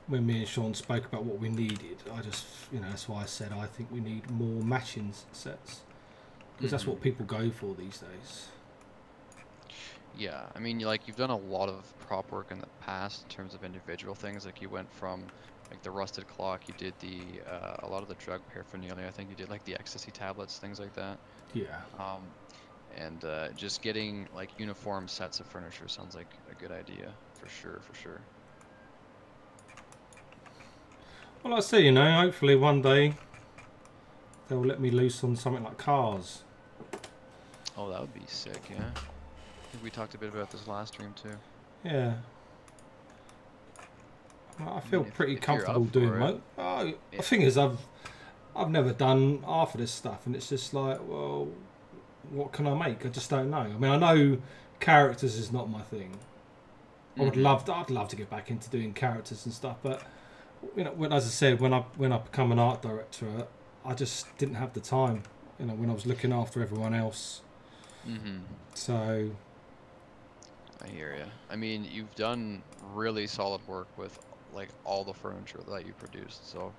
[SPEAKER 2] when me and Sean spoke about what we needed, I just, that's why I said I think we need more matching sets. Because that's what people go for these days.
[SPEAKER 1] Yeah, I mean, like, you've done a lot of prop work in the past in terms of individual things. Like, you went from, like, the rusted clock, you did the, a lot of the drug paraphernalia. I think you did, like, the ecstasy tablets, things like that.
[SPEAKER 2] Yeah.
[SPEAKER 1] And just getting, like, uniform sets of furniture sounds like a good idea, for sure, for sure.
[SPEAKER 2] Well, I see, hopefully one day they'll let me loose on something like cars.
[SPEAKER 1] Oh, that would be sick, yeah. I think we talked a bit about this last stream too.
[SPEAKER 2] Yeah. I
[SPEAKER 1] I
[SPEAKER 2] feel
[SPEAKER 1] mean,
[SPEAKER 2] pretty
[SPEAKER 1] if you're up
[SPEAKER 2] comfortable doing
[SPEAKER 1] for it,
[SPEAKER 2] the thing is, I've never done half of this stuff, and it's just like, well, what can I make? I just don't know. I mean, I know characters is not my thing. I'd love to get back into doing characters and stuff, but you know, as I said, when I become an art director, I just didn't have the time. You know, when I was looking after everyone else. So.
[SPEAKER 1] I hear you. I mean, you've done really solid work with like all the furniture that you produced, so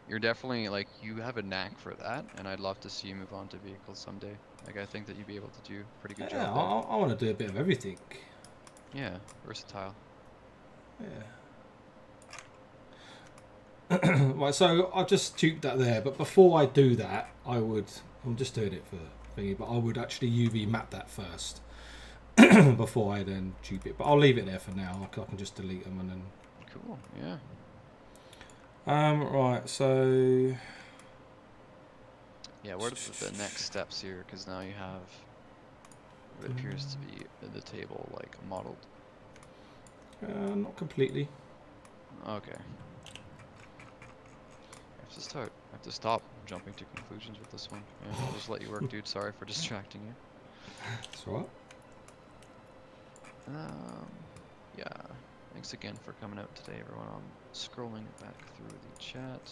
[SPEAKER 1] you're definitely like you have a knack for that, and I'd love to see you move on to vehicles someday. Like I think that you'd be able to do a pretty good
[SPEAKER 2] Yeah,
[SPEAKER 1] job there.
[SPEAKER 2] I want to do a bit of everything.
[SPEAKER 1] Yeah, versatile.
[SPEAKER 2] Yeah. Right, so I've just duped that there, but before I do that, I'm just doing it for thingy, but I would actually UV map that first before I then dupe it. But I'll leave it there for now. I can just delete them and then.
[SPEAKER 1] Cool. Yeah.
[SPEAKER 2] Right. So.
[SPEAKER 1] Yeah. What are the next steps here? Because now you have what appears to be the table like modeled.
[SPEAKER 2] Not completely.
[SPEAKER 1] Okay. I have to stop jumping to conclusions with this one. Yeah, I'll just let you work, dude. Sorry for distracting you.
[SPEAKER 2] That's all right.
[SPEAKER 1] Yeah. Thanks again for coming out today, everyone. I'm scrolling back through the chat.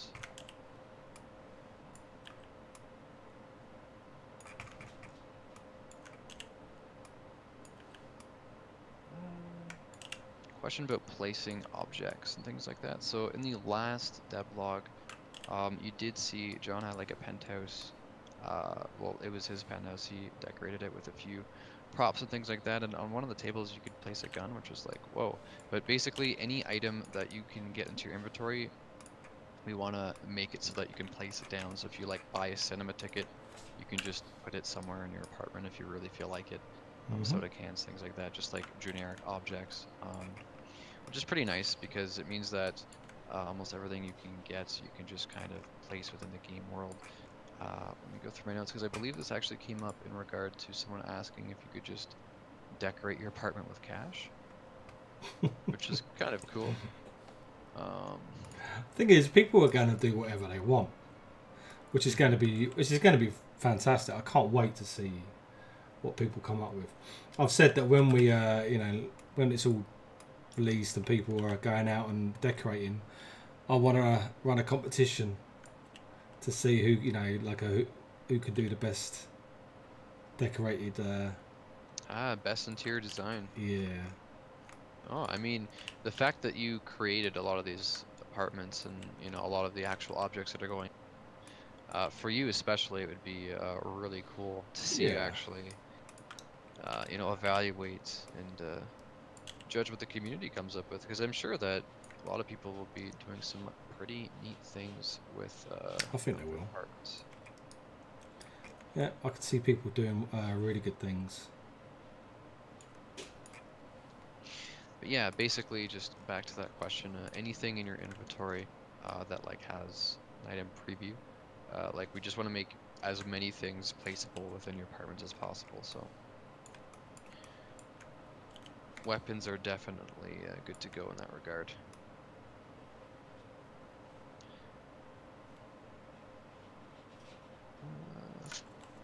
[SPEAKER 1] Question about placing objects and things like that. So in the last devlog, you did see John had like a penthouse. Well, it was his penthouse. He decorated it with a few props and things like that. And on one of the tables, you could place a gun, which was like, whoa. But basically, any item that you can get into your inventory, we want to make it so that you can place it down. So if you like buy a cinema ticket, you can just put it somewhere in your apartment if you really feel like it. Soda cans, things like that, just like generic objects, which is pretty nice because it means that almost everything you can get, you can just kind of place within the game world. Let me go through my notes because I believe this actually came up in regard to someone asking if you could just decorate your apartment with cash, which is kind of cool.
[SPEAKER 2] Thing is, people are going to do whatever they want, which is going to be fantastic. I can't wait to see what people come up with. I've said that when we, when it's all released and people are going out and decorating, I want to run a competition to see who could do the best decorated.
[SPEAKER 1] Best interior design.
[SPEAKER 2] Yeah.
[SPEAKER 1] Oh, I mean, the fact that you created a lot of these apartments and a lot of the actual objects that are going, for you especially, it would be really cool to see you actually, evaluate and judge what the community comes up with. Because I'm sure that a lot of people will be doing some pretty neat things with.
[SPEAKER 2] I think they will.
[SPEAKER 1] Apartments.
[SPEAKER 2] Yeah, I could see people doing really good things.
[SPEAKER 1] But yeah, basically just back to that question, anything in your inventory that like has an item preview, like we just want to make as many things placeable within your apartments as possible, so weapons are definitely good to go in that regard.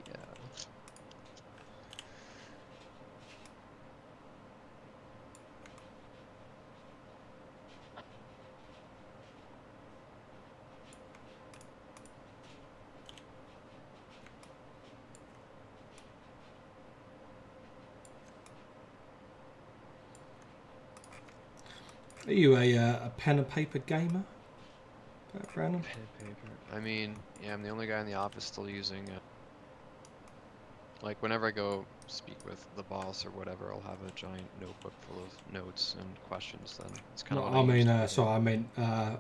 [SPEAKER 1] Yeah.
[SPEAKER 2] Are you a pen and paper gamer, Brandon?
[SPEAKER 1] Pen and paper. I mean, yeah, I'm the only guy in the office still using it. Like whenever I go speak with the boss or whatever, I'll have a giant notebook full of notes and questions. Then it's kind of.
[SPEAKER 2] I mean, sorry, I meant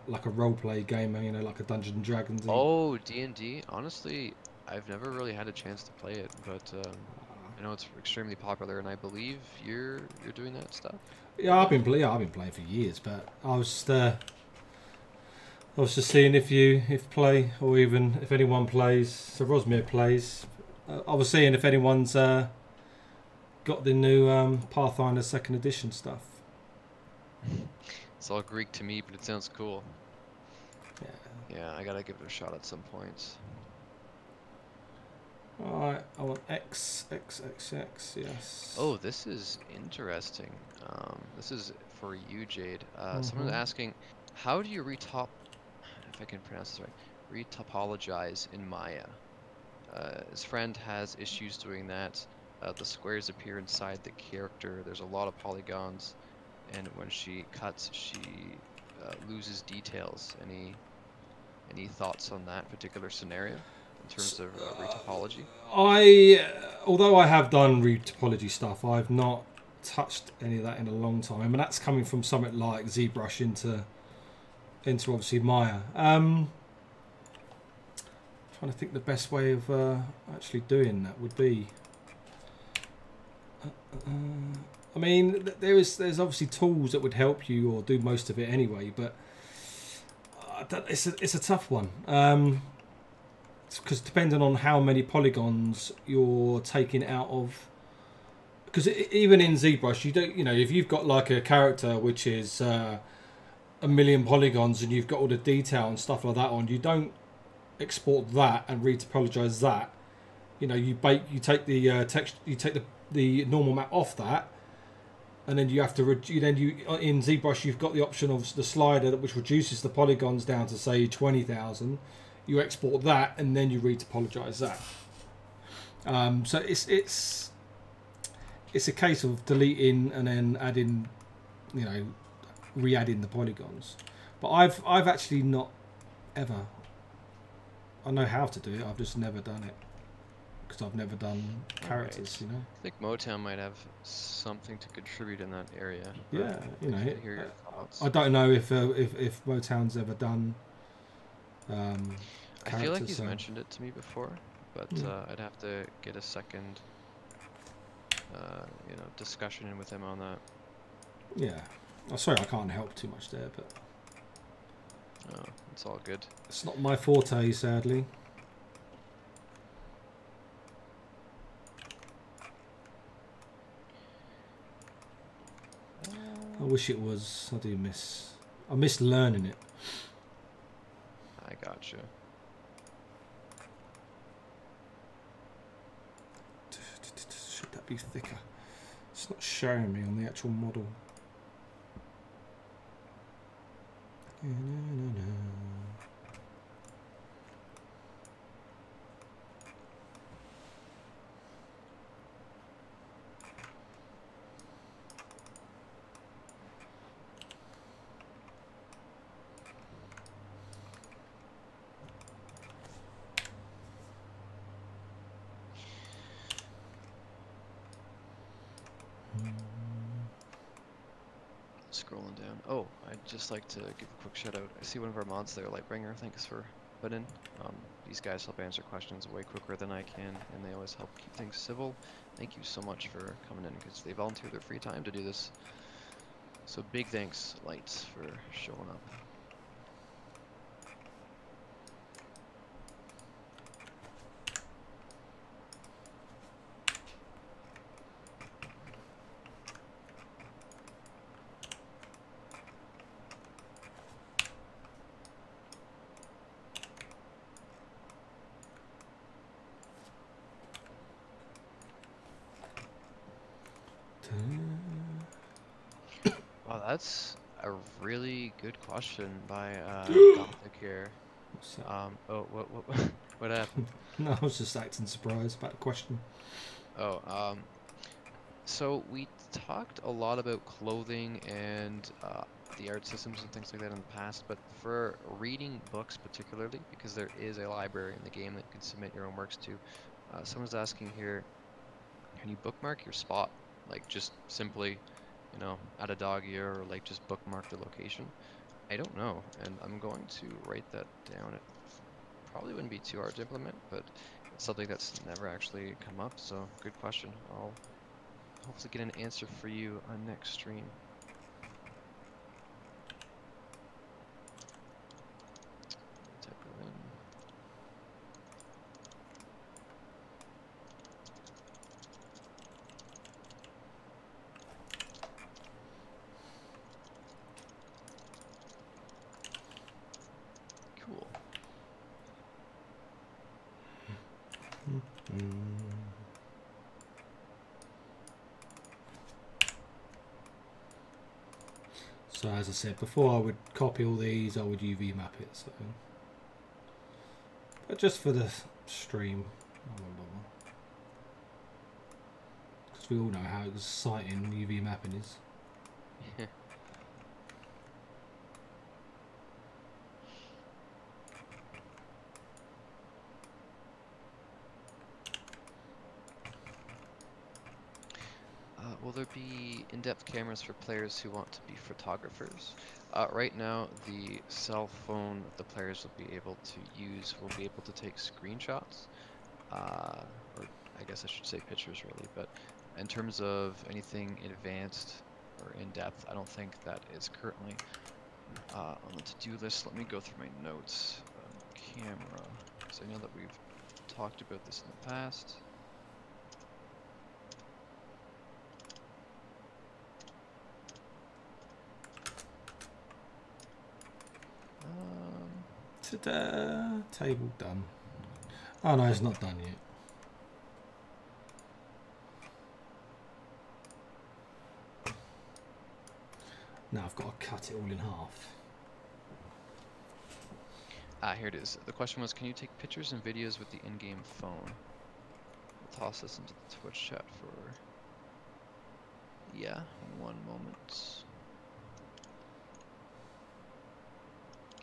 [SPEAKER 2] like a roleplay gamer, like a Dungeons and Dragons.
[SPEAKER 1] Oh, D&D. Honestly, I've never really had a chance to play it, but I know it's extremely popular, and I believe you're doing that stuff.
[SPEAKER 2] Yeah, I've been playing for years, but I was I was just seeing if play or even if anyone plays. So Rosmere plays. I was seeing if anyone's got the new Pathfinder Second Edition stuff.
[SPEAKER 1] It's all Greek to me, but it sounds cool.
[SPEAKER 2] Yeah.
[SPEAKER 1] Yeah, I gotta give it a shot at some point.
[SPEAKER 2] Alright, I want X, X, X, X, yes.
[SPEAKER 1] Oh, this is interesting. This is for you, Jade. Someone's
[SPEAKER 2] Mhm.
[SPEAKER 1] asking, how do you retop, if I can pronounce this right, retopologize in Maya? His friend has issues doing that. The squares appear inside the character. There's a lot of polygons, and when she cuts, she loses details. Any thoughts on that particular scenario in terms of retopology?
[SPEAKER 2] Although I have done retopology stuff, I've not touched any of that in a long time, and that's coming from something like ZBrush into obviously Maya. Trying to think the best way of actually doing that would be. I mean, there's obviously tools that would help you or do most of it anyway, but it's a tough one. Because depending on how many polygons you're taking out of, because even in ZBrush, if you've got like a character which is a million polygons and you've got all the detail and stuff like that on, you don't export that and retopologize that. You take the text, you take the normal map off that, and then you have to in ZBrush you've got the option of the slider which reduces the polygons down to say 20,000. You export that and then you retopologize that. So it's a case of deleting and then adding, re-adding the polygons. But I've actually not ever. I know how to do it. I've just never done it because I've never done characters.
[SPEAKER 1] Right. I think Motown might have something to contribute in that area.
[SPEAKER 2] Yeah,
[SPEAKER 1] To hear your thoughts.
[SPEAKER 2] I don't know if Motown's ever done.
[SPEAKER 1] I feel like he's mentioned it to me before, but I'd have to get a second, discussion in with him on that.
[SPEAKER 2] Yeah. Oh, sorry, I can't help too much there, but
[SPEAKER 1] Oh, it's all good.
[SPEAKER 2] it's not my forte, sadly. I wish it was. I miss learning it.
[SPEAKER 1] I gotcha.
[SPEAKER 2] Should that be thicker? It's not showing me on the actual model.
[SPEAKER 1] Scrolling down. Oh, I'd just like to give a quick shout out. I see one of our mods there, Lightbringer. Thanks for putting in. These guys help answer questions way quicker than I can, and they always help keep things civil. Thank you so much for coming in because they volunteer their free time to do this. So big thanks, Lights, for showing up. Wow, that's a really good question by Gothic here. Oh, what happened?
[SPEAKER 2] No, I was just acting surprised about the question.
[SPEAKER 1] Oh, so we talked a lot about clothing and the art systems and things like that in the past, but for reading books particularly, because there is a library in the game that you can submit your own works to, someone's asking here, can you bookmark your spot? Like just simply, add a dog ear or like just bookmark the location? I don't know, and I'm going to write that down. It probably wouldn't be too hard to implement, but it's something that's never actually come up, so good question. I'll hopefully get an answer for you on next stream.
[SPEAKER 2] So as I said before, I would copy all these, I would UV map it. So, but just for the stream, I won't bother. Because we all know how exciting UV mapping is.
[SPEAKER 1] Will there be in-depth cameras for players who want to be photographers? Right now, the cell phone the players will be able to use will be able to take screenshots, or I guess I should say pictures really, but in terms of anything advanced or in-depth, I don't think that is currently on the to-do list. Let me go through my notes. Camera, because I know that we've talked about this in the past.
[SPEAKER 2] Ta-da! Table done. Oh no, it's not done yet. Now I've got to cut it all in half.
[SPEAKER 1] Here it is. The question was, can you take pictures and videos with the in-game phone? We'll toss this into the Twitch chat for... Yeah, one moment.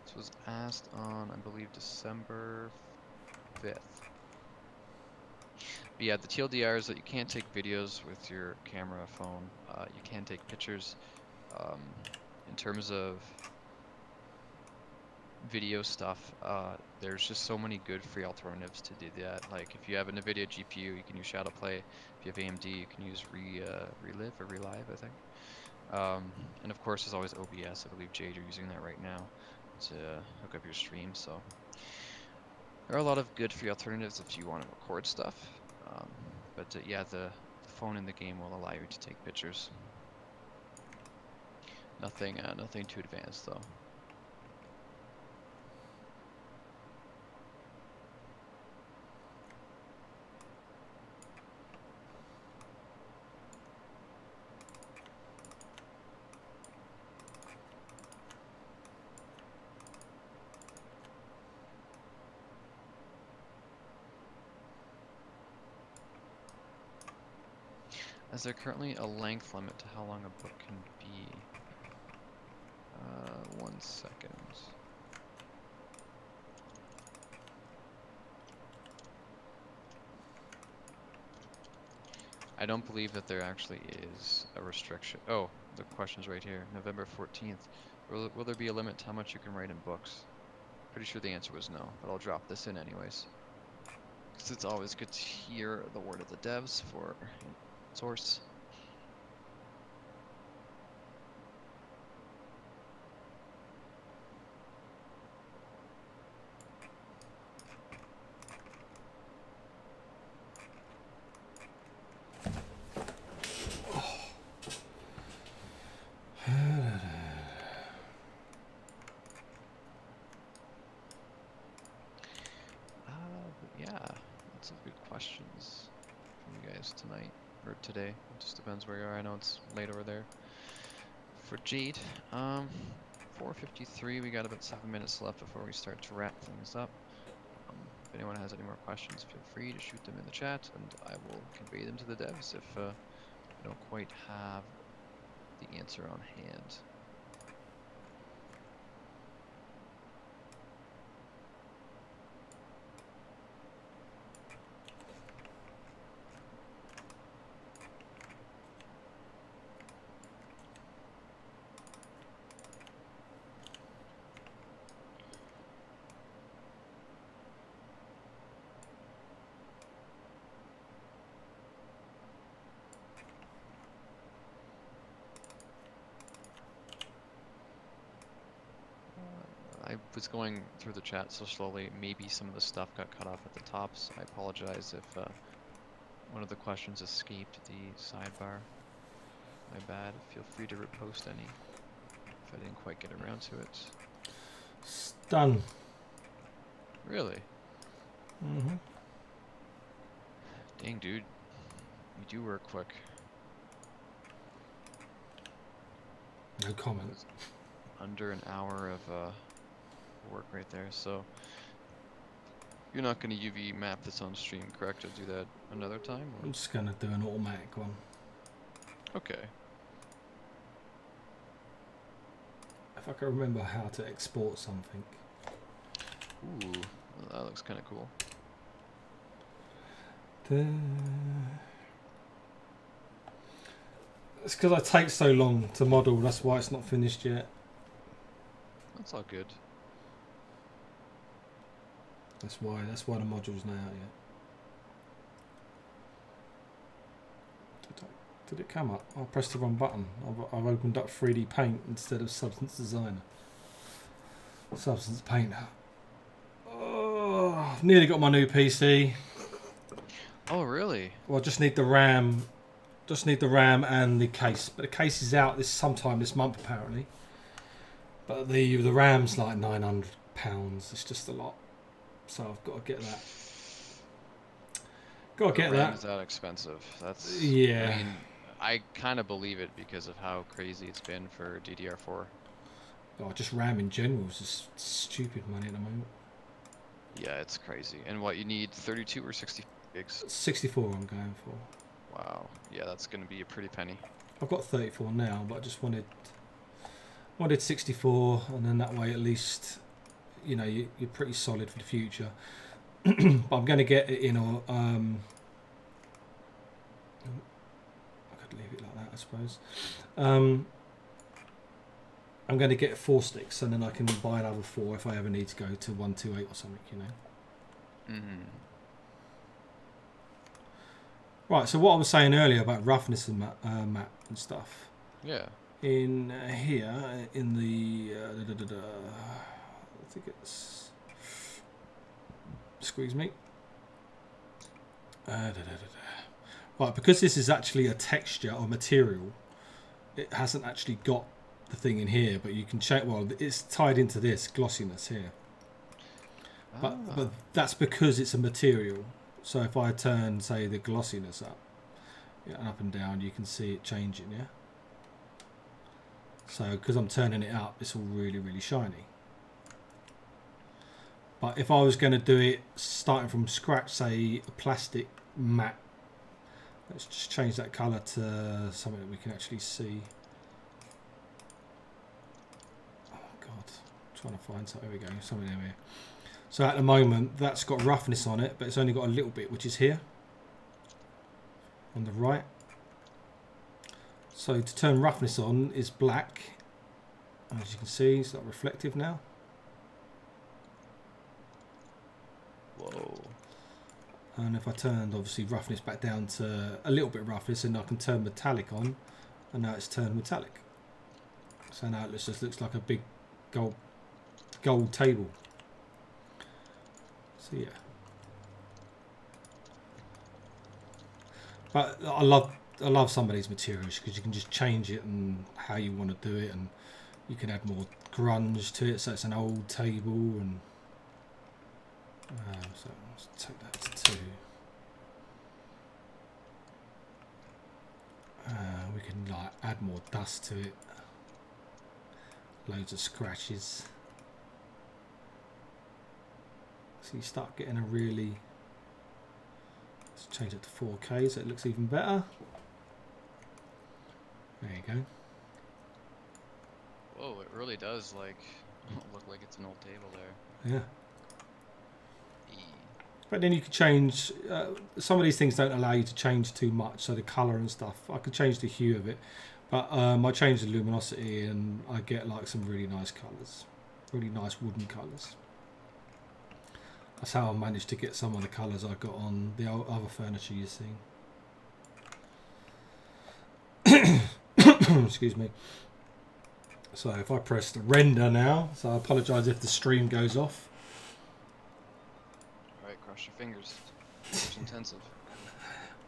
[SPEAKER 1] This was asked on, I believe, December 5th. But yeah, the TLDR is that you can't take videos with your camera phone. You can take pictures. In terms of video stuff, there's just so many good free alternatives to do that. Like if you have a NVIDIA GPU, you can use Shadowplay. If you have AMD, you can use Relive or Relive, I think. And of course, there's always OBS. I believe Jade, you're using that right now to hook up your stream. So there are a lot of good free alternatives if you want to record stuff. But yeah, the phone in the game will allow you to take pictures. Nothing too advanced though. Is there currently a length limit to how long a book can be? 1 second. I don't believe that there actually is a restriction. Oh, the question's right here. November 14th. Will there be a limit to how much you can write in books? Pretty sure the answer was no, but I'll drop this in anyways. Because it's always good to hear the word of the devs for source. Yeah, lots of good questions from you guys tonight, or today. It just depends where you are. I know it's late over there. For Jade, 4:53, we got about 7 minutes left before we start to wrap things up. If anyone has any more questions, feel free to shoot them in the chat, and I will convey them to the devs if I don't quite have the answer on hand. I was going through the chat so slowly, maybe some of the stuff got cut off at the top, so I apologize if one of the questions escaped the sidebar. My bad. Feel free to repost any if I didn't quite get around to it.
[SPEAKER 2] It's done.
[SPEAKER 1] Really?
[SPEAKER 2] Mm-hmm.
[SPEAKER 1] Dang, dude. You do work quick.
[SPEAKER 2] No comment.
[SPEAKER 1] It's under an hour of work right there. So you're not going to UV map this on stream, correct? To do that another time? Or?
[SPEAKER 2] I'm just going to do an automatic one.
[SPEAKER 1] Okay.
[SPEAKER 2] If I can remember how to export something.
[SPEAKER 1] Ooh, well, that looks kind of cool.
[SPEAKER 2] It's because I take so long to model. That's why it's not finished yet.
[SPEAKER 1] That's all good.
[SPEAKER 2] That's why the module's not out yet. Did it come up? I pressed the wrong button. I've opened up 3D Paint instead of Substance Designer. Substance Painter. Oh, nearly got my new PC.
[SPEAKER 1] Oh, really?
[SPEAKER 2] Well, I just need the RAM. Just need the RAM and the case. But the case is out sometime this month apparently. But the RAM's like £900. It's just a lot. So I've got to get that. Got to get
[SPEAKER 1] RAM
[SPEAKER 2] that.
[SPEAKER 1] is that expensive. That's
[SPEAKER 2] Yeah.
[SPEAKER 1] I mean, I kind of believe it because of how crazy it's been for DDR4.
[SPEAKER 2] Oh, just RAM in general is just stupid money at the moment.
[SPEAKER 1] Yeah, it's crazy. And what, you need 32 or 60 gigs?
[SPEAKER 2] 64 I'm going for.
[SPEAKER 1] Wow. Yeah, that's going to be a pretty penny.
[SPEAKER 2] I've got 34 now, but I just wanted 64, and then that way at least, you know, you're pretty solid for the future. But I'm going to get it in, I could leave it like that, I suppose. I'm going to get 4 sticks, and then I can buy another 4 if I ever need to go to 128 or something, you know. Right, so what I was saying earlier about roughness and map and stuff.
[SPEAKER 1] Yeah.
[SPEAKER 2] In here, in the I think it's squeeze me. Right, because this is actually a texture or material, it hasn't actually got the thing in here, but you can check. Well, it's tied into this glossiness here, but that's because it's a material. So if I turn, say, the glossiness up, up and down, you can see it changing. Yeah. So because I'm turning it up, it's all really, really shiny. But if I was going to do it starting from scratch, say a plastic matte, let's just change that colour to something that we can actually see. Oh God, I'm trying to find something. There we go, something there. So at the moment, that's got roughness on it, but it's only got a little bit, which is here on the right. So to turn roughness on is black. As you can see, it's not reflective now.
[SPEAKER 1] Whoa.
[SPEAKER 2] And if I turned obviously roughness back down to a little bit of roughness, and I can turn metallic on, and now it's turned metallic. So now it just looks like a big gold table. So yeah. But I love some of these materials because you can just change it and how you want to do it, and you can add more grunge to it, so it's an old table. And so let's take that to 2. We can like add more dust to it, loads of scratches, so you start getting a really. Let's change it to 4K so it looks even better. There you go.
[SPEAKER 1] Whoa, it really does like look like it's an old table there.
[SPEAKER 2] Yeah. But then you could change, some of these things don't allow you to change too much, so the colour and stuff. I could change the hue of it, but I change the luminosity and I get like some really nice colours, really nice wooden colours. That's how I managed to get some of the colours I got on the other furniture you've seen. Excuse me. So if I press the render now, so I apologise if the stream goes off.
[SPEAKER 1] Alright, cross your fingers. It's intensive.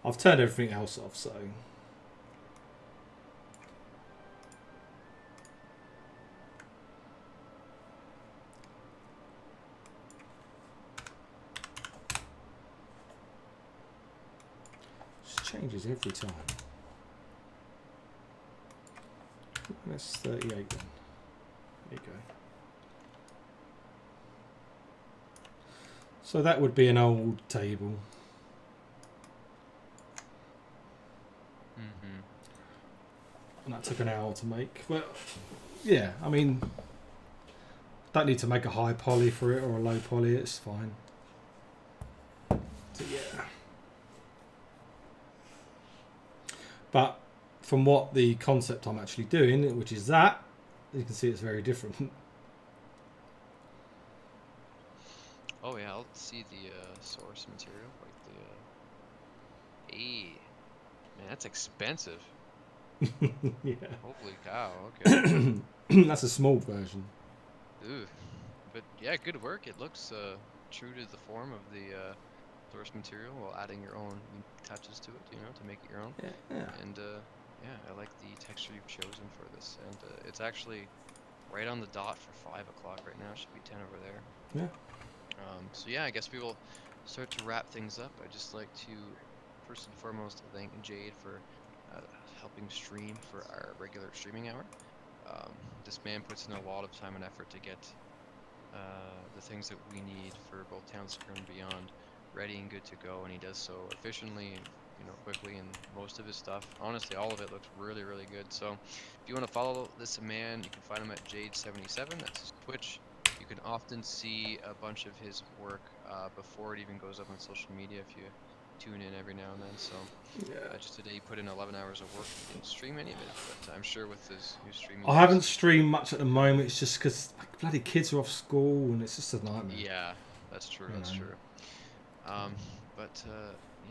[SPEAKER 2] I've turned everything else off, so. It changes every time. That's 38 then. There you go. So that would be an old table.
[SPEAKER 1] Mm-hmm.
[SPEAKER 2] And that took an hour to make. But yeah, I mean, don't need to make a high poly for it or a low poly, it's fine. So yeah. But from what the concept I'm actually doing, which is that, you can see it's very different.
[SPEAKER 1] Oh yeah, I'll see the source material, like the man, that's expensive.
[SPEAKER 2] Yeah.
[SPEAKER 1] Holy cow, okay.
[SPEAKER 2] That's a small version.
[SPEAKER 1] Ooh. But yeah, good work. It looks true to the form of the source material while adding your own unique touches to it, to make it your own.
[SPEAKER 2] Yeah. Yeah.
[SPEAKER 1] And yeah, I like the texture you've chosen for this. And it's actually right on the dot for 5 o'clock right now. It should be 10 over there.
[SPEAKER 2] Yeah.
[SPEAKER 1] So yeah, I guess we will start to wrap things up. I'd just like to first and foremost thank Jade for uh, helping stream for our regular streaming hour. This man puts in a lot of time and effort to get the things that we need for both Town Square and beyond ready and good to go, and he does so efficiently and quickly. And most of his stuff, honestly, all of it looks really, really good. So if you want to follow this man, you can find him at Jade77. That's his Twitch. You can often see a bunch of his work before it even goes up on social media if you tune in every now and then. So
[SPEAKER 2] Yeah.
[SPEAKER 1] just today he put in 11 hours of work. He didn't stream any of it, but I'm sure with his new streaming
[SPEAKER 2] I
[SPEAKER 1] days.
[SPEAKER 2] haven't streamed much at the moment. It's just because bloody kids are off school and it's just a nightmare.
[SPEAKER 1] Yeah, that's true.
[SPEAKER 2] You
[SPEAKER 1] That's
[SPEAKER 2] know.
[SPEAKER 1] true. But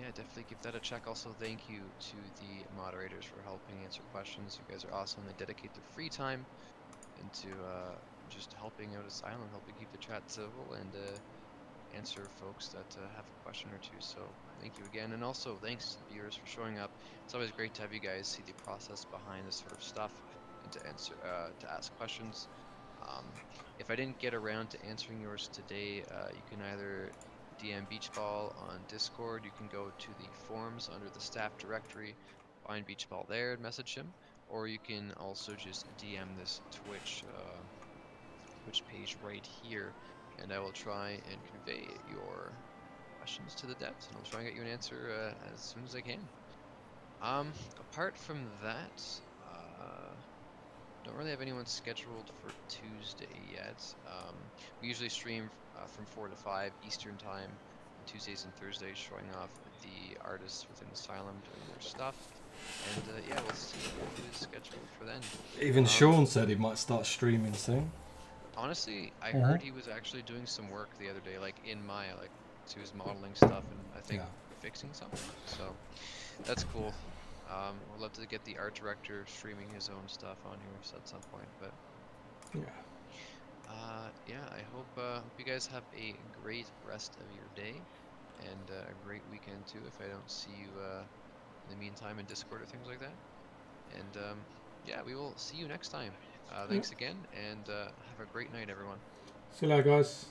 [SPEAKER 1] yeah, definitely give that a check. Also, thank you to the moderators for helping answer questions. You guys are awesome. They dedicate their free time into just helping out Asylum, helping keep the chat civil, and answer folks that have a question or two. So thank you again, and also thanks to the viewers for showing up. It's always great to have you guys see the process behind this sort of stuff and to ask questions. Um, if I didn't get around to answering yours today, you can either DM Beachball on Discord. You can go to the forums under the staff directory, find Beachball there and message him, or you can also just DM this Twitch page right here, and I will try and convey your questions to the devs, and I'll try and get you an answer as soon as I can. Apart from that, don't really have anyone scheduled for Tuesday yet. We usually stream from 4 to 5 Eastern Time on Tuesdays and Thursdays, showing off the artists within Asylum doing their stuff. And yeah, we'll see who is scheduled for then.
[SPEAKER 2] Even Sean said he might start streaming soon.
[SPEAKER 1] Honestly, I heard he was actually doing some work the other day, like in Maya, like he was modeling stuff and I think
[SPEAKER 2] Yeah.
[SPEAKER 1] fixing something. So that's cool. We'd love to get the art director streaming his own stuff on here at some point. But
[SPEAKER 2] Yeah.
[SPEAKER 1] yeah, I hope you guys have a great rest of your day and a great weekend too. If I don't see you in the meantime in Discord or things like that. And yeah, we will see you next time. Thanks again, and have a great night, everyone.
[SPEAKER 2] See you later, guys.